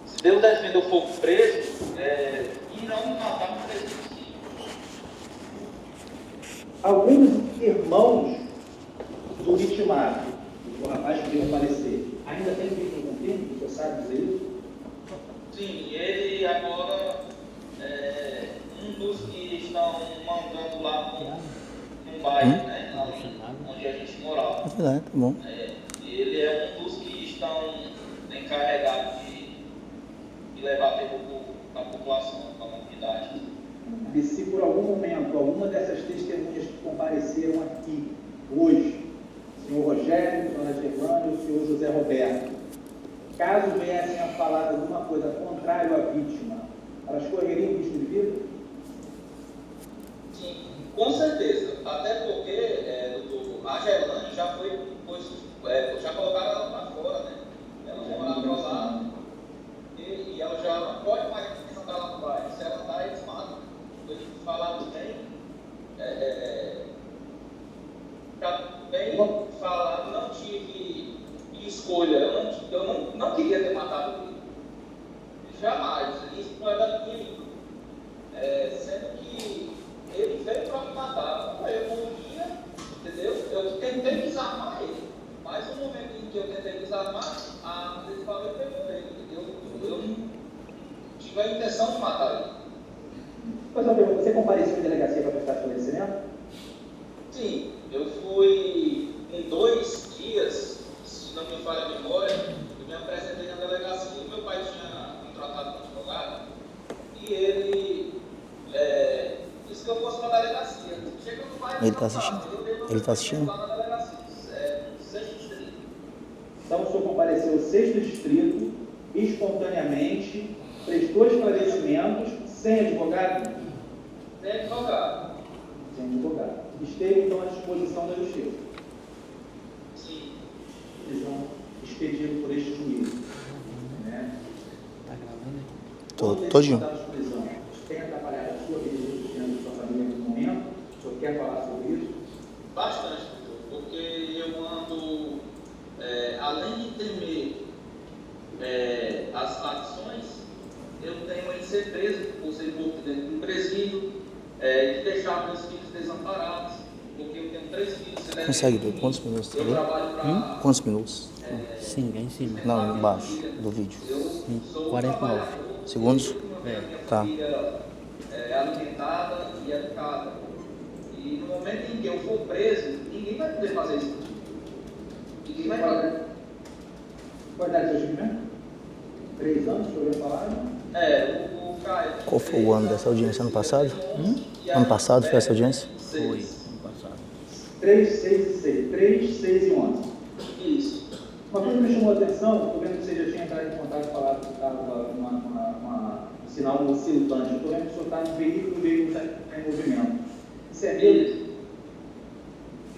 se Deus defender eu for preso, irão me matar no presídio. Alguns irmãos do vitimado, do rapaz que veio falecer, ainda tem vínculo com quem? O senhor sabe dizer isso? Sim, ele agora é um dos que estão mandando lá no bairro, né, onde a gente morava. É verdade, tá bom. Ele é um dos que estão encarregados de levar terror para a população, para a comunidade. E se por algum momento alguma dessas testemunhas que compareceram aqui hoje, o senhor Rogério, a dona Gerlânia e o senhor José Roberto, caso viessem a falar alguma coisa contrária à vítima, elas correriam risco de vida? Sim, com certeza. Até porque a Gerlânia já já colocaram ela para fora, né? Ela morava lá e ela já não pode mais andar lá no bairro. Se ela andar, eles matam. Eles falaram bem falado, não tive escolha. Eu não queria ter matado ele. Jamais. Isso não era minha língua. Sendo que ele veio para me matar. Eu não ia, entendeu? Eu tentei desarmar ele. Mas no momento em que eu tentei desarmar, a principal ele pegou ele, entendeu? Eu não tive a intenção de matar ele. Pois uma pergunta, você compareceu em delegacia para prestar esclarecimento? Sim, eu fui em 2 dias, se não me falha a memória, eu me apresentei na delegacia, meu pai tinha contratado um advogado e ele disse que eu fosse para a delegacia. Chega no bairro, Ele está assistindo? Ele está assistindo? lá na delegacia, 6º distrito. Então o senhor compareceu ao 6º distrito, espontaneamente, prestou esclarecimentos, sem advogado? Sem advogado. Sem advogado. Esteve então à disposição da justiça. Sim. Prisão expedida por este juiz. Né? Tá gravando? Todinho. Prisão, tem atrapalhado a sua vida e o sustento da sua família no momento? O senhor quer falar sobre isso? Bastante, porque eu ando, além de temer as facções, eu tenho em ser preso por ser morto dentro de um presídio, de deixar meus filhos desamparados, porque eu tenho 3 filhos. Consegue ver quantos minutos? Eu trabalho para... Quantos minutos? Sim, lá em cima. Não, embaixo do vídeo. Eu sou 49 segundos? Tá. Família alimentada e educada. E no momento em que eu for preso, ninguém vai poder fazer isso. Ninguém vai fazer. Qual a idade do seu filho mesmo? 3 anos, o senhor ia falar? O Caio... Qual foi o ano dessa audiência? Ano passado? Ano passado foi essa audiência? Foi, ano passado. 3, 6 e 6. 3, 6 e 11. Isso. Uma coisa que me chamou a atenção, estou vendo que você já tinha entrado em contato e falado que estava um sinal oscilante. Estou vendo que o senhor está no veículo e o veículo está em movimento. Isso é medo?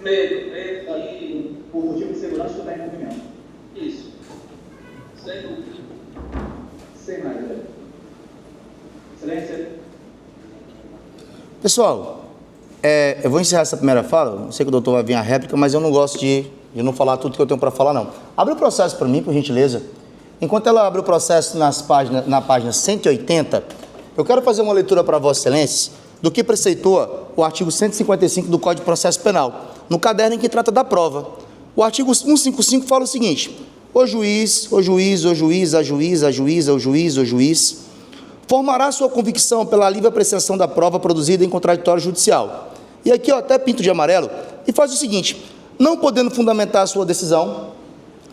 Medo e... Por motivo de segurança, o senhor está em movimento. Isso. Sem dúvida. Sem mais, velho. Excelência. Pessoal, eu vou encerrar essa primeira fala. Não sei que o doutor vai vir a réplica, mas eu não gosto de não falar tudo que eu tenho para falar, não. Abre o processo para mim, por gentileza. Enquanto ela abre o processo na página 180, eu quero fazer uma leitura para Vossa Excelência do que preceitua o artigo 155 do Código de Processo Penal, no caderno em que trata da prova. O artigo 155 fala o seguinte: o juiz formará sua convicção pela livre apreciação da prova produzida em contraditório judicial. E aqui eu até pinto de amarelo e faz o seguinte: não podendo fundamentar a sua decisão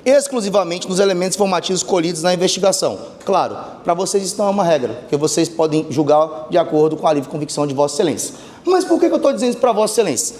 exclusivamente nos elementos informativos colhidos na investigação. Claro, para vocês isso não é uma regra, porque vocês podem julgar de acordo com a livre convicção de Vossa Excelência. Mas por que eu estou dizendo isso para Vossa Excelência?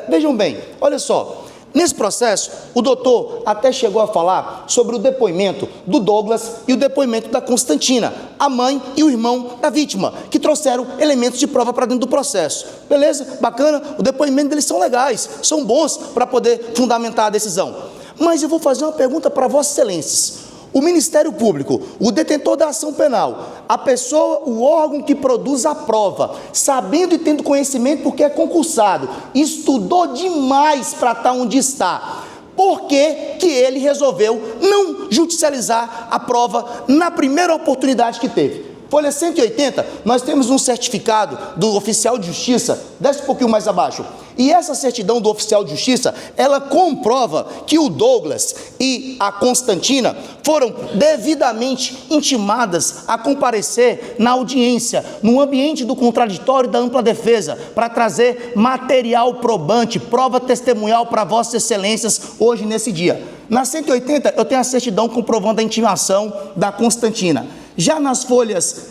Vejam bem, olha só. Nesse processo, o doutor até chegou a falar sobre o depoimento do Douglas e o depoimento da Constantina, a mãe e o irmão da vítima, que trouxeram elementos de prova para dentro do processo. Beleza? Bacana? O depoimento deles são legais, são bons para poder fundamentar a decisão. Mas eu vou fazer uma pergunta para Vossa Excelência. O Ministério Público, o detentor da ação penal, a pessoa, o órgão que produz a prova, sabendo e tendo conhecimento porque é concursado, estudou demais para estar onde está. Por que ele resolveu não judicializar a prova na primeira oportunidade que teve? Folha 180, nós temos um certificado do oficial de justiça, desce um pouquinho mais abaixo, e essa certidão do oficial de justiça, ela comprova que o Douglas e a Constantina foram devidamente intimadas a comparecer na audiência, no ambiente do contraditório e da ampla defesa, para trazer material probante, prova testemunhal para Vossas Excelências hoje nesse dia. Na 180, eu tenho a certidão comprovando a intimação da Constantina. Já nas folhas,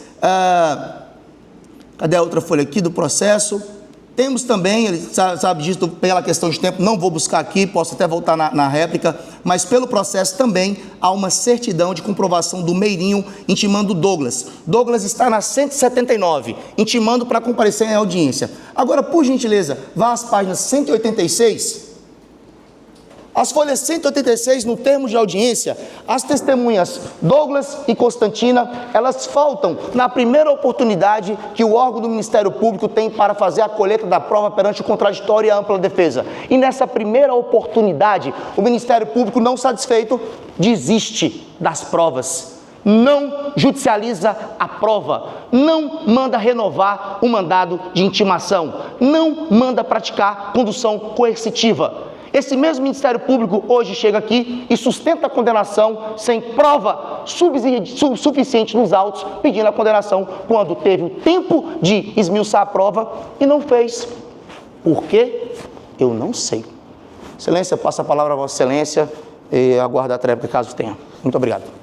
cadê a outra folha aqui do processo? Temos também, ele sabe disso pela questão de tempo, não vou buscar aqui, posso até voltar na réplica, mas pelo processo também há uma certidão de comprovação do Meirinho intimando o Douglas. Douglas está na 179, intimando para comparecer em audiência. Agora, por gentileza, vá às páginas 186. As folhas 186, no termo de audiência, as testemunhas Douglas e Constantina, elas faltam na primeira oportunidade que o órgão do Ministério Público tem para fazer a colheita da prova perante o contraditório e a ampla defesa. E nessa primeira oportunidade, o Ministério Público, não satisfeito, desiste das provas. Não judicializa a prova, não manda renovar o mandado de intimação, não manda praticar condução coercitiva. Esse mesmo Ministério Público hoje chega aqui e sustenta a condenação sem prova suficiente nos autos, pedindo a condenação quando teve o tempo de esmiuçar a prova e não fez. Por quê? Eu não sei. Excelência, passo a palavra a Vossa Excelência e aguardo a tréplica caso tenha. Muito obrigado.